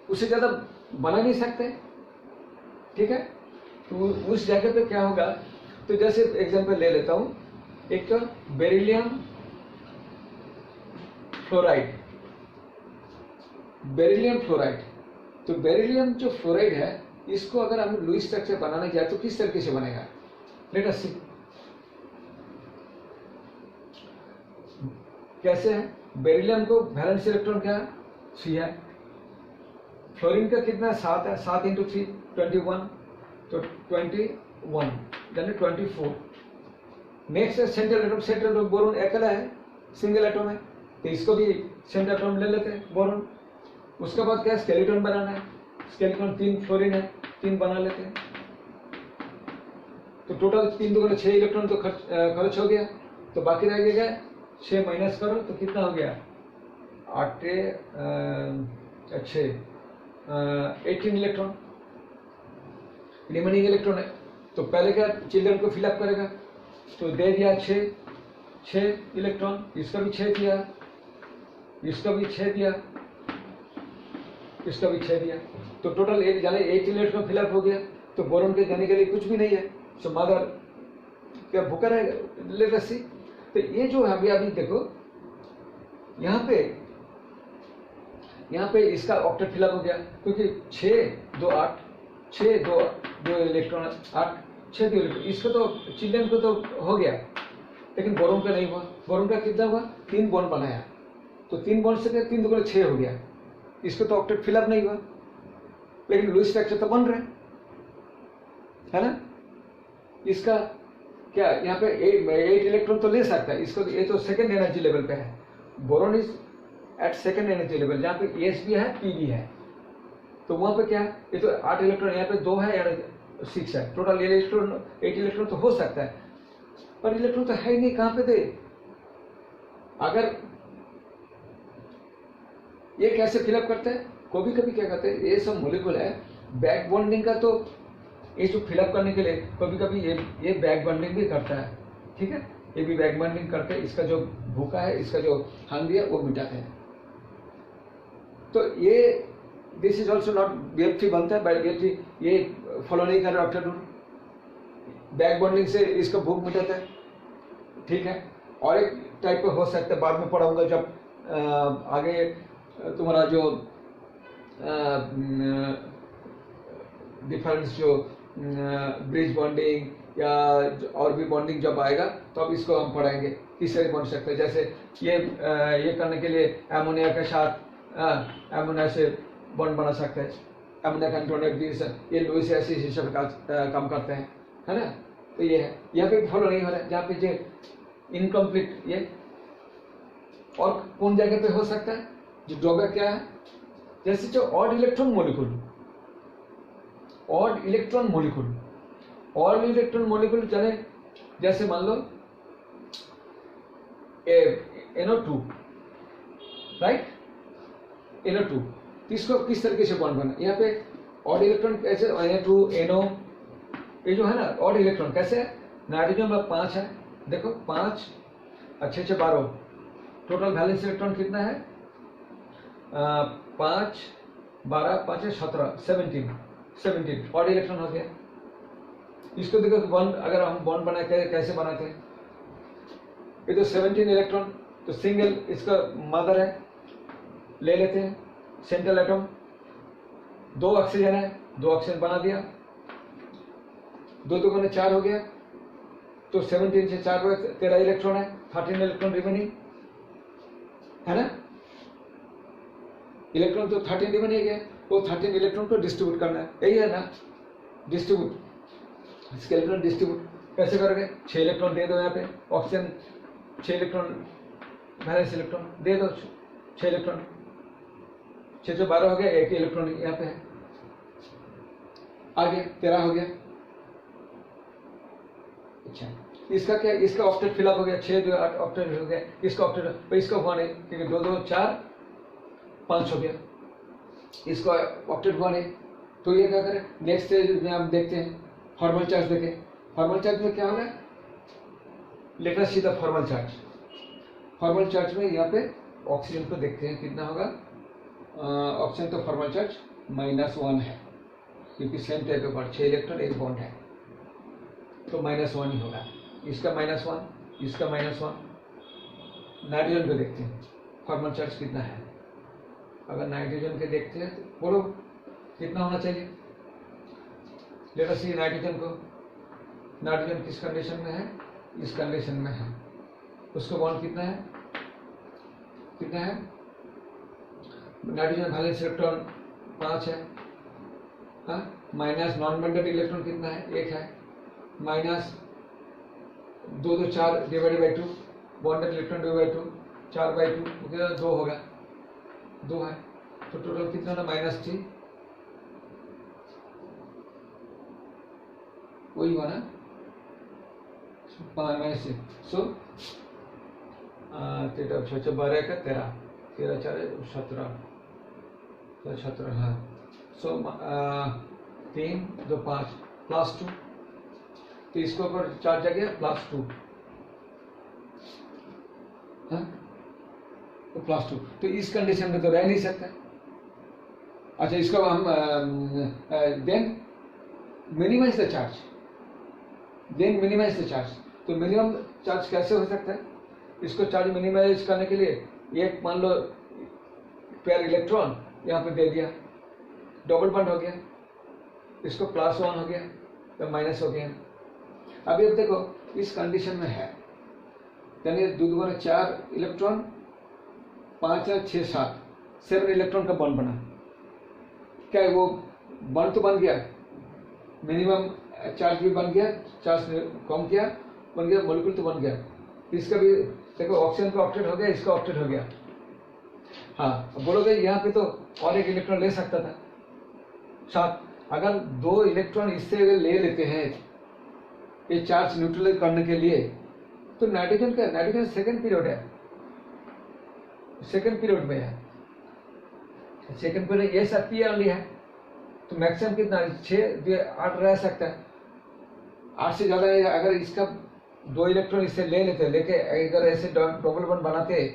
उससे ज्यादा बना नहीं सकते, ठीक है। तो उस जगह पे क्या होगा, तो जैसे एग्जांपल ले लेता हूं, एक बेरिलियम फ्लोराइड, तो बेरिलियम जो फ्लोराइड है, इसको अगर हम लुईस स्ट्रक्चर बनाने जाए तो किस तरीके से बनेगा, लेट अस सी। कैसे है, बेरिलियम को वैलेंस इलेक्ट्रॉन क्या 3 है, फ्लोरीन का कितना 7 है, 7 इंटू 3 21, तो 21 यानी 24। नेक्स्ट है सेंट्रल एटम, बोरोन अकेला है, सिंगल एटम है, तो इसको भी सेंट्रल एटम ले लेते हैं बोरोन। उसके बाद क्या स्केलेटन बनाना है, स्केलेटन 3 फ्लोरीन है, 3 बना लेते हैं, तो टोटल 3 2 6 इलेक्ट्रॉन तो खर्च हो गया, तो बाकी रह गया 6 माइनस करो तो कितना हो गया, 8 6 18 इलेक्ट्रॉन रिमेनिंग इलेक्ट्रॉन है। तो पहले क्या चिल्ड्रन को फिलअप करेगा, तो दे दिया 6 इलेक्ट्रॉन, इसका भी 6 दिया, इसका भी 6 दिया, इसका भी 6 दिया, तो टोटल 8 इलेक्ट्रॉन फिलअप हो गया। तो बोरॉन के जाने के लिए कुछ भी नहीं है, सो मदर क्या भूखा रहेगा, लेट अस सी। तो ये जो है अभी देखो यहाँ पे यहाँ पे इसका ऑक्टेट फिलअप हो गया, क्योंकि 6 2 8, 6 2 2 इलेक्ट्रॉन 8 6 2 इलेक्ट्रॉन, इसको तो चिल्ड्रन को तो हो गया, लेकिन बोरोन का नहीं हुआ। बोरोन का कितना हुआ? 3 बॉन्ड बनाया, तो 3 बॉन्ड से 3 2 6 हो गया, इसको तो ऑक्टेट फिलअप नहीं हुआ, लेकिन लुईस स्ट्रक्चर तो बन रहे है ना। इसका क्या यहाँ पे 8 इलेक्ट्रॉन तो ले सकता है इसको, ये तो सेकेंड एनर्जी लेवल पे है। Boron is at second energy level, जहाँ पे एस भी है पी भी है, तो वहां पे क्या, ये तो 8 इलेक्ट्रॉन, यहाँ पे 2 है या 6 है, टोटल इलेक्ट्रॉन 8 इलेक्ट्रॉन तो हो सकता है, पर इलेक्ट्रॉन तो है ही नहीं, कहाँ पे दे। अगर ये कैसे फिलअप करते हैं, कभी कभी क्या करते हैं, ये सब मोलिकुल है बैक बॉन्डिंग का, तो ये जो फिलअप करने के लिए कभी कभी ये बैक बॉन्डिंग भी करता है, ठीक है, ये भी बैक बॉन्डिंग करके इसका जो भूखा है, इसका जो हंदी है वो मिटाते हैं। तो ये this is also not BF3 बनता है, BF3 ये फॉलो नहीं कर रहा ऑक्टेट रूल, बैक बॉन्डिंग से इसका भूख मिटाता है, ठीक है। और एक टाइप का हो सकता है, बाद में पढ़ाऊंगा जब आगे तुम्हारा जो डिफरेंस जो ब्रिज बॉन्डिंग या और भी बॉन्डिंग जब आएगा तो अब इसको हम पढ़ाएंगे, तीसरे बन सकते हैं। जैसे ये करने के लिए एमोनिया के साथ एमोनिया से बॉन्ड बना सकते हैं, एमोनिया कंट्रोनेट ये लुईस एसिड हिसाब काम करते हैं, है ना। तो ये है, यहाँ पे फॉलो नहीं हो रहा है, जहाँ पे जो इनकम्प्लीट ये, और कौन जगह पे हो सकता है, जो ड्रॉबैक क्या है, जैसे जो odd electron molecule, odd electron molecule, odd electron molecule चले, जैसे मान लो NO2, राइट, NO2, इसको किस तरीके से बॉन्ड बना, यहाँ पे ऑड इलेक्ट्रॉन कैसे, Na2 NO, ये जो है ना ऑड इलेक्ट्रॉन कैसे है, नाइट्रोजन में 5 है, देखो 5 अच्छे 12, टोटल वैलेंस इलेक्ट्रॉन कितना है, 5 12 5 17 17 ऑड इलेक्ट्रॉन हो गया। इसको देखो बॉन्ड, अगर हम बॉन्ड बनाते कैसे बनाते हैं, ये तो 17 इलेक्ट्रॉन, तो सिंगल इसका मदर है, ले लेते हैं सेंट्रल एटम, 2 ऑक्सीजन है, 2 ऑक्सीजन बना दिया, 2 2 गुने 4 हो गया, तो 17 से 4 हो गया, 13 इलेक्ट्रॉन है, 13 इलेक्ट्रॉन रिमेनिंग है ना। इलेक्ट्रॉन तो 13 रिमेनिंग है, वो 13 इलेक्ट्रॉन को डिस्ट्रीब्यूट करना है, यही है ना, डिस्ट्रीब्यूट, इसके इलेक्ट्रॉन डिस्ट्रीब्यूट कैसे करोगे, 6 इलेक्ट्रॉन दे दो यहाँ पे, ऑक्सीजन 6 इलेक्ट्रॉन, वैलेंस इलेक्ट्रॉन दे दो 6 इलेक्ट्रॉन, 6 से 12 हो गया, 1 इलेक्ट्रॉन यहाँ पे है, आगे 13 हो गया। अच्छा, इसका क्या, इसका ऑक्टेट फिलअप हो गया, 6 2 8 ऑक्टेट हो गया, इसका ऑक्टेट, इसका हुआ नहीं, क्योंकि 2 2 4 5 हो गया, इसका ऑक्टेट हुआ नहीं, तो ये क्या करें, नेक्स्ट स्टेज में हम देखते हैं, फॉर्मल चार्ज देखें। फॉर्मल चार्ज में क्या होगा, let us see the formal charge. Formal charge में यहाँ पे ऑक्सीजन को देखते हैं कितना होगा, ऑक्सीजन तो फॉर्मल चार्ज -1 है, क्योंकि सेम टाइप का बॉन्ड, 6 इलेक्ट्रॉन 1 बॉन्ड है, तो -1 ही होगा, इसका -1, इसका -1। नाइट्रोजन को देखते हैं फॉर्मल चार्ज कितना है, अगर नाइट्रोजन के देखते हैं तो बोलो कितना होना चाहिए, लेट अस सी नाइट्रोजन को, नाइट्रोजन किस कंडीशन में है, इस कंडीशन में है, उसका बॉन्ड कितना है, कितना है, नाइट्रोजन वैलेंस इलेक्ट्रॉन 5 है, माइनस नॉन बॉन्डेड इलेक्ट्रॉन कितना है, 1 है, minus 2 2 4 divided by 2, bonded electron divide by 2, 4/2 2 होगा, 2 है, तो टोटल कितना होगा, -3, वही हुआ ना, -6, सो 13 6 12 का 13 13 4 17 17, हाँ, सो 3 2 5 +2, तो इसको ऊपर 4 जगह +2, हाँ, तो +2, तो इस कंडीशन में तो रह नहीं सकता। अच्छा, इसको हम then minimise the charge, then minimise the charge, तो मिनिमम चार्ज कैसे हो सकता है, इसको चार्ज मिनिमाइज करने के लिए एक मान लो पेयर इलेक्ट्रॉन यहाँ पे दे दिया, डबल बॉन्ड हो गया, इसको +1 हो गया तो माइनस हो गया। अभी अब देखो इस कंडीशन में है, यानी 2 2 4 इलेक्ट्रॉन, 5 6 7 इलेक्ट्रॉन का बॉन्ड बना। क्या है वो बॉन्ड तो बन गया, मिनिमम चार्ज भी बन गया, चार्ज कम किया बन गया, मॉलिक्यूल तो बन गया। इसका भी देखो ऑक्सीजन का ऑक्टेट हो गया, इसका ऑक्टेट हो गया। हाँ, बोलोगे यहाँ पे तो और एक इलेक्ट्रॉन ले सकता था 7। अगर 2 इलेक्ट्रॉन इससे अगर ले लेते हैं ये चार्ज न्यूट्रलाइज करने के लिए, तो नाइट्रोजन सेकंड पीरियड है, सेकंड पीरियड में है, सेकंड पीरियड ये सब पी ओनली है, तो मैक्सिमम कितना 6 8 रह सकता है। 8 से ज़्यादा अगर इसका 2 इलेक्ट्रॉन इससे ले लेते, लेके अगर ऐसे डबल बॉन्ड बनाते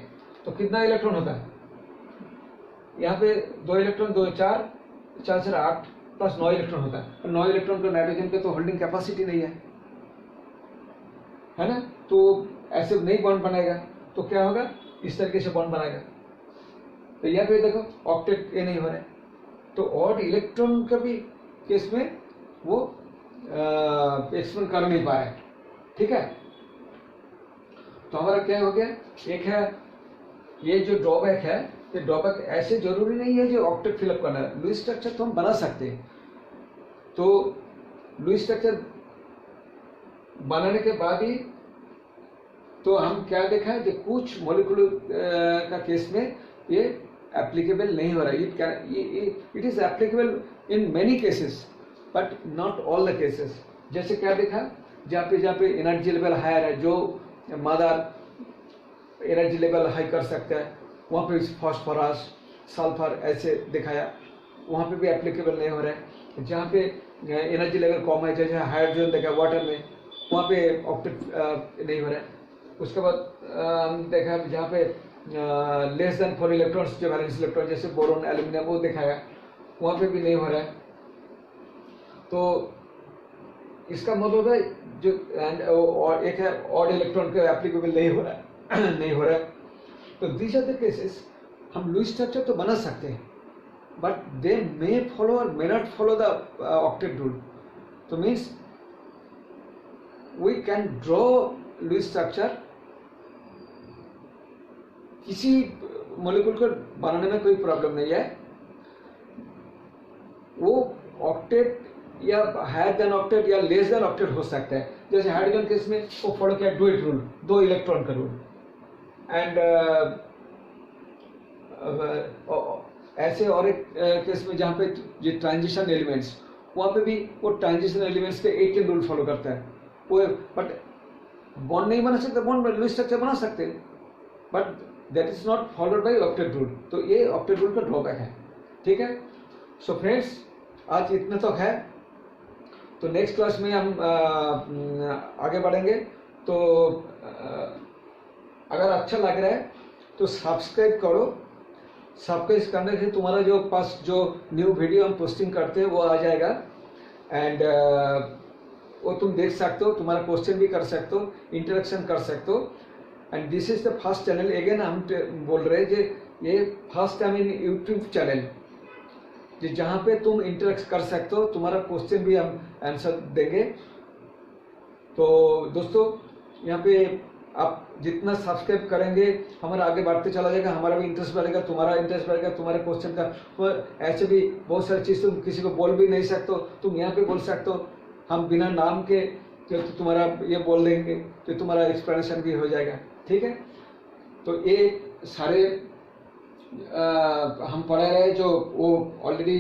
तो कितना इलेक्ट्रॉन होता है? यहाँ पे 2 इलेक्ट्रॉन 2 4 4 से 8 प्लस 9 इलेक्ट्रॉन होता है। 9 इलेक्ट्रॉन का नाइट्रोजन के तो होल्डिंग कैपेसिटी नहीं है ना, तो ऐसे नहीं बॉन्ड बनाएगा, तो क्या होगा, इस तरीके से बॉन्ड बनाएगा। तो यहाँ पे देखो ऑक्टेट ये नहीं हो रहा है, तो ऑड इलेक्ट्रॉन का भी केस में वो एक्सपेरिमेंट कर नहीं पाए। ठीक है, तो हमारा क्या हो गया, एक है ये जो ड्रॉबैक है, ये ड्रॉबैक ऐसे जरूरी नहीं है जो ऑक्टेट फिलअप करना है। लुईस स्ट्रक्चर तो हम बना सकते हैं, तो लुईस स्ट्रक्चर बनाने के बाद ही तो हम क्या देखा है कि कुछ मॉलिक्यूल का केस में ये एप्लीकेबल नहीं हो रहा है। It is applicable in many cases but not all the cases. जैसे क्या देखा, जहाँ पे एनर्जी लेवल हायर है, जो मादार एनर्जी लेवल हाई कर सकता है, वहाँ पे फॉस्फोरस सल्फर ऐसे दिखाया, वहाँ पे भी एप्लीकेबल नहीं हो रहा है। जहाँ पे एनर्जी लेवल कम है, जैसे हाइड्रोजन देखा वाटर में, वहाँ पे ऑक्टेट नहीं हो रहा है। उसके बाद हम देखा जहाँ पे लेस देन 4 इलेक्ट्रॉन्स जो वैलेंस इलेक्ट्रॉन जैसे बोरोन एल्यूमिनियम वो दिखाया, वहाँ पे भी नहीं हो रहा है। तो इसका मतलब है जो और एक है ऑड इलेक्ट्रॉन का एप्लीकेबल नहीं हो रहा है नहीं हो रहा है। तो दीज आर द केसेस हम लुईस स्ट्रक्चर तो बना सकते हैं, but they may follow or may not follow the octet rule. तो means we can draw Lewis structure, किसी मॉलिक्यूल को बनाने में कोई प्रॉब्लम नहीं है, वो ऑक्टेट या हायर देन ऑक्टेट या लेस देन ऑक्टेट हो सकता है। जैसे हाइड्रोजन केस में वो फॉलो किया डुएट रूल, 2 इलेक्ट्रॉन का रूल, एंड ऐसे और एक केस में जहाँ पे ये ट्रांजिशन एलिमेंट्स, वहाँ पे भी वो ट्रांजिशन एलिमेंट्स के 18 रूल फॉलो करता है वो, बट बॉन्ड नहीं बना सकते, बॉन्ड लुईस स्ट्रक्चर बना सकते हैं, but that is not followed by octet rule. तो ये ऑक्टेट रूल का ड्रॉबैक है। ठीक है, सो फ्रेंड्स आज इतना तक है, तो नेक्स्ट क्लास में हम आगे बढ़ेंगे। तो अगर अच्छा लग रहा है तो सब्सक्राइब करो, सब्सक्राइब करने से तुम्हारा जो पास जो न्यू वीडियो हम पोस्टिंग करते हैं वो आ जाएगा, एंड वो तुम देख सकते हो, तुम्हारा क्वेश्चन भी कर सकते हो, इंटरेक्शन कर सकते हो। And this is the first channel, again हम बोल रहे हैं कि ये first time in YouTube channel जहाँ पे तुम इंटरेक्ट कर सकते हो, तुम्हारा क्वेश्चन भी हम आंसर देंगे। तो दोस्तों यहाँ पे आप जितना सब्सक्राइब करेंगे हमारा आगे बढ़ते चला जाएगा, हमारा भी इंटरेस्ट बढ़ेगा, तुम्हारा इंटरेस्ट बढ़ेगा, तुम्हारे क्वेश्चन का। तो ऐसे भी बहुत सारी चीज़ तुम किसी को बोल भी नहीं सकते हो, तुम यहाँ पे बोल सकते हो, हम बिना नाम के तो तुम्हारा ये बोल देंगे तो तुम्हारा एक्सप्लेनेशन भी हो जाएगा। ठीक है, तो ये सारे हम पढ़ा रहे जो वो ऑलरेडी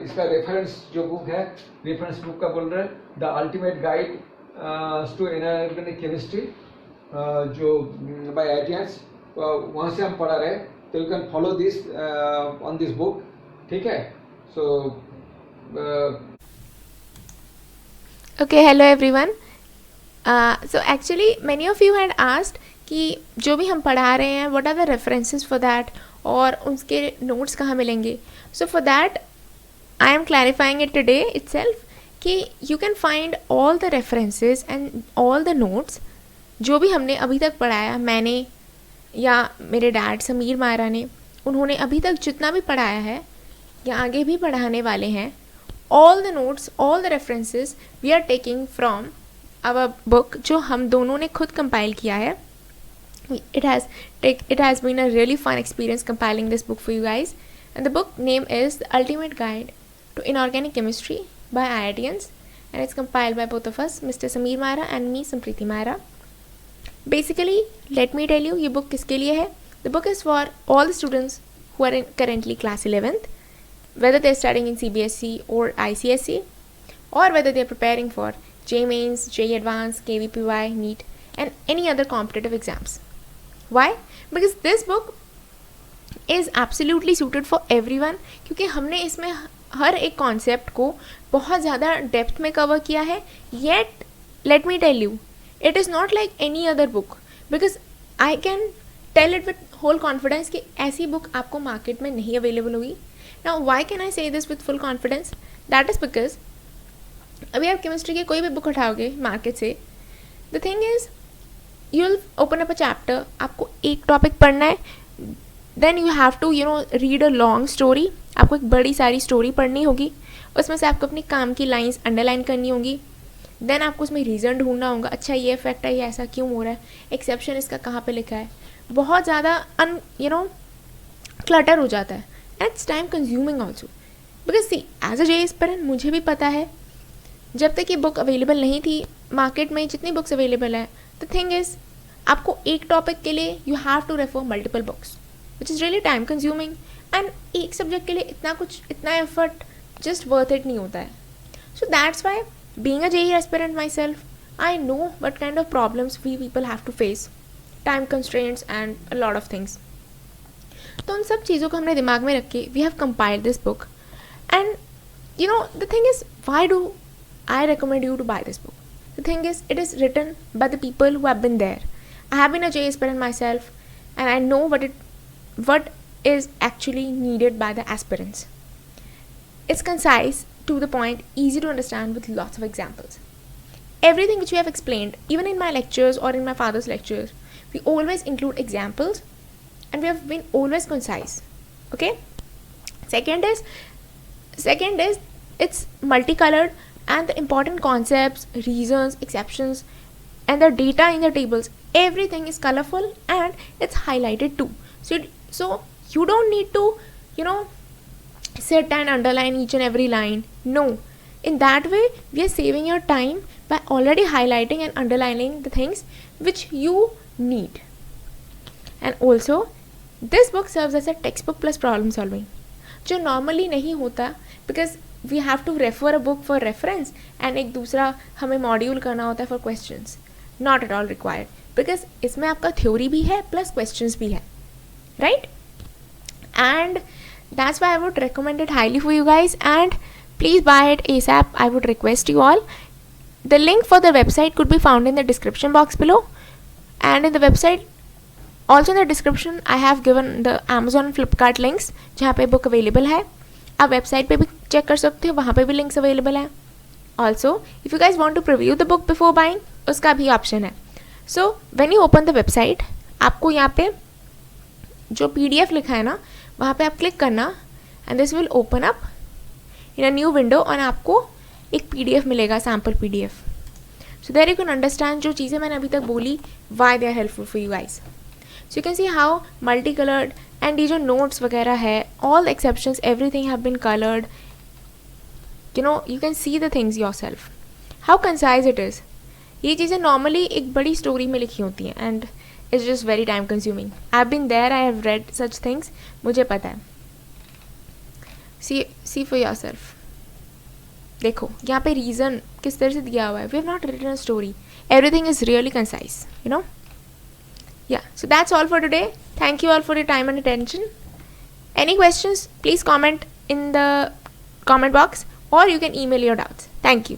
इसका रेफरेंस जो बुक है, रेफरेंस बुक का बोल रहे हैं the ultimate guide to inorganic chemistry जो बाय एटियंस, वहाँ से हम पढ़ा रहे, तो you can follow this on this book. ठीक है, सो Okay, hello everyone. So actually many of you had asked कि जो भी हम पढ़ा रहे हैं what are the references for that और उसके notes कहाँ मिलेंगे. So for that I am clarifying it today itself कि you can find all the references and all the notes जो भी हमने अभी तक पढ़ाया, मैंने या मेरे डैड समीर मायरा ने, उन्होंने अभी तक जितना भी पढ़ाया है या आगे भी पढ़ाने वाले हैं, all the notes, all the references we are taking from our book जो हम दोनों ने खुद compile किया है. It has been a really fun experience compiling this book for you guys, and the book name is The Ultimate Guide to Inorganic Chemistry by IITians, and it's compiled by both of us, Mr. Sameer Mehra and me, Sampriti Mehra. Basically, let me tell you, ये book किसके लिए है? The book is for all the students who are in currently class 11th, whether they're studying in CBSE or ICSE, or whether they're preparing for JEE Mains, JEE Advanced, KVPY, NEET, and any other competitive exams. Why? Because this book is absolutely suited for everyone, क्योंकि हमने इसमें हर एक concept को बहुत ज़्यादा depth में cover किया है. Yet, let me tell you, it is not like any other book, because I can tell it with whole confidence कि ऐसी बुक आपको मार्केट में नहीं अवेलेबल होगी. Now, why can I say this with full confidence? That is because अभी आप chemistry की कोई भी बुक उठाओगे मार्केट से, the thing is, you'll open up a chapter, आपको एक टॉपिक पढ़ना है, then you have to read a long story. आपको एक बड़ी सारी स्टोरी पढ़नी होगी, उसमें से आपको अपनी काम की लाइंस अंडरलाइन करनी होगी. देन आपको उसमें रीज़न ढूंढना होगा, अच्छा ये इफेक्ट है, ये ऐसा क्यों हो रहा है, एक्सेप्शन इसका कहाँ पे लिखा है. बहुत ज़्यादा क्लटर हो जाता है, and it's time consuming also. Because see as a JEE aspirant मुझे भी पता है, जब तक ये बुक अवेलेबल नहीं थी मार्केट में, जितनी बुक्स अवेलेबल है, द थिंग इज़ आपको एक टॉपिक के लिए you have to refer multiple books, which is really time consuming, and एक सब्जेक्ट के लिए इतना एफर्ट जस्ट वर्थ इट नहीं होता है. So that's why being a JEE aspirant myself, I know what kind of problems we people have to face, time constraints and a lot of things. तो उन सब चीज़ों को हमने दिमाग में रख के we have compiled this book, and the thing is, why do I recommend you to buy this book? The thing is, it is written by the people who have been there. I have been a JEE aspirant myself, and I know what is actually needed by the aspirants. It's concise, to the point, easy to understand with lots of examples. Everything which we have explained, even in my lectures or in my father's lectures, we always include examples, and we have been always concise. Okay? Second is it's multicolored, and the important concepts, reasons, exceptions, and the data in the tables, everything is colorful and it's highlighted too. So you don't need to sit and underline each and every line. No, in that way we are saving your time by already highlighting and underlining the things which you need. And also this book serves as a textbook plus problem solving, जो normally नहीं होता, because we have to refer a book for reference, and एक दूसरा हमें module करना होता है for questions. Not at all required, because इसमें आपका theory भी है plus questions भी है, right? And that's why I would recommend it highly for you guys, and please buy it ASAP. I would request you all. The link for the website could be found in the description box below, and in the website, also in the description, I have given the Amazon and Flipkart links जहाँ पे book available है. आप website पे भी check कर सकते हो, वहाँ पे भी लिंक्स अवेलेबल है. Also if you guys want to preview the book before buying, उसका भी ऑप्शन है. So when you open the website, आपको यहाँ पे जो PDF लिखा है ना, वहाँ पे आप क्लिक करना, and this will open up in a new window, और आपको एक PDF मिलेगा, sample PDF. So there you can understand जो चीज़ें मैंने अभी तक बोली, why they are helpful for you guys. So you can see how multi coloured, एंड ये जो नोट्स वगैरह है, all the exceptions, everything have been coloured. You can see the things yourself. How concise it is. ये चीज़ें normally एक बड़ी story में लिखी होती हैं, and it's just very time consuming. I've been there, I have read such things. मुझे पता है. See for yourself. देखो यहाँ पे रीज़न किस तरह से दिया हुआ है. We have not written a story. Everything is really concise. Yeah. So that's all for today. Thank you all for your time and attention. Any questions? Please comment in the comment box, or you can email your doubts. Thank you.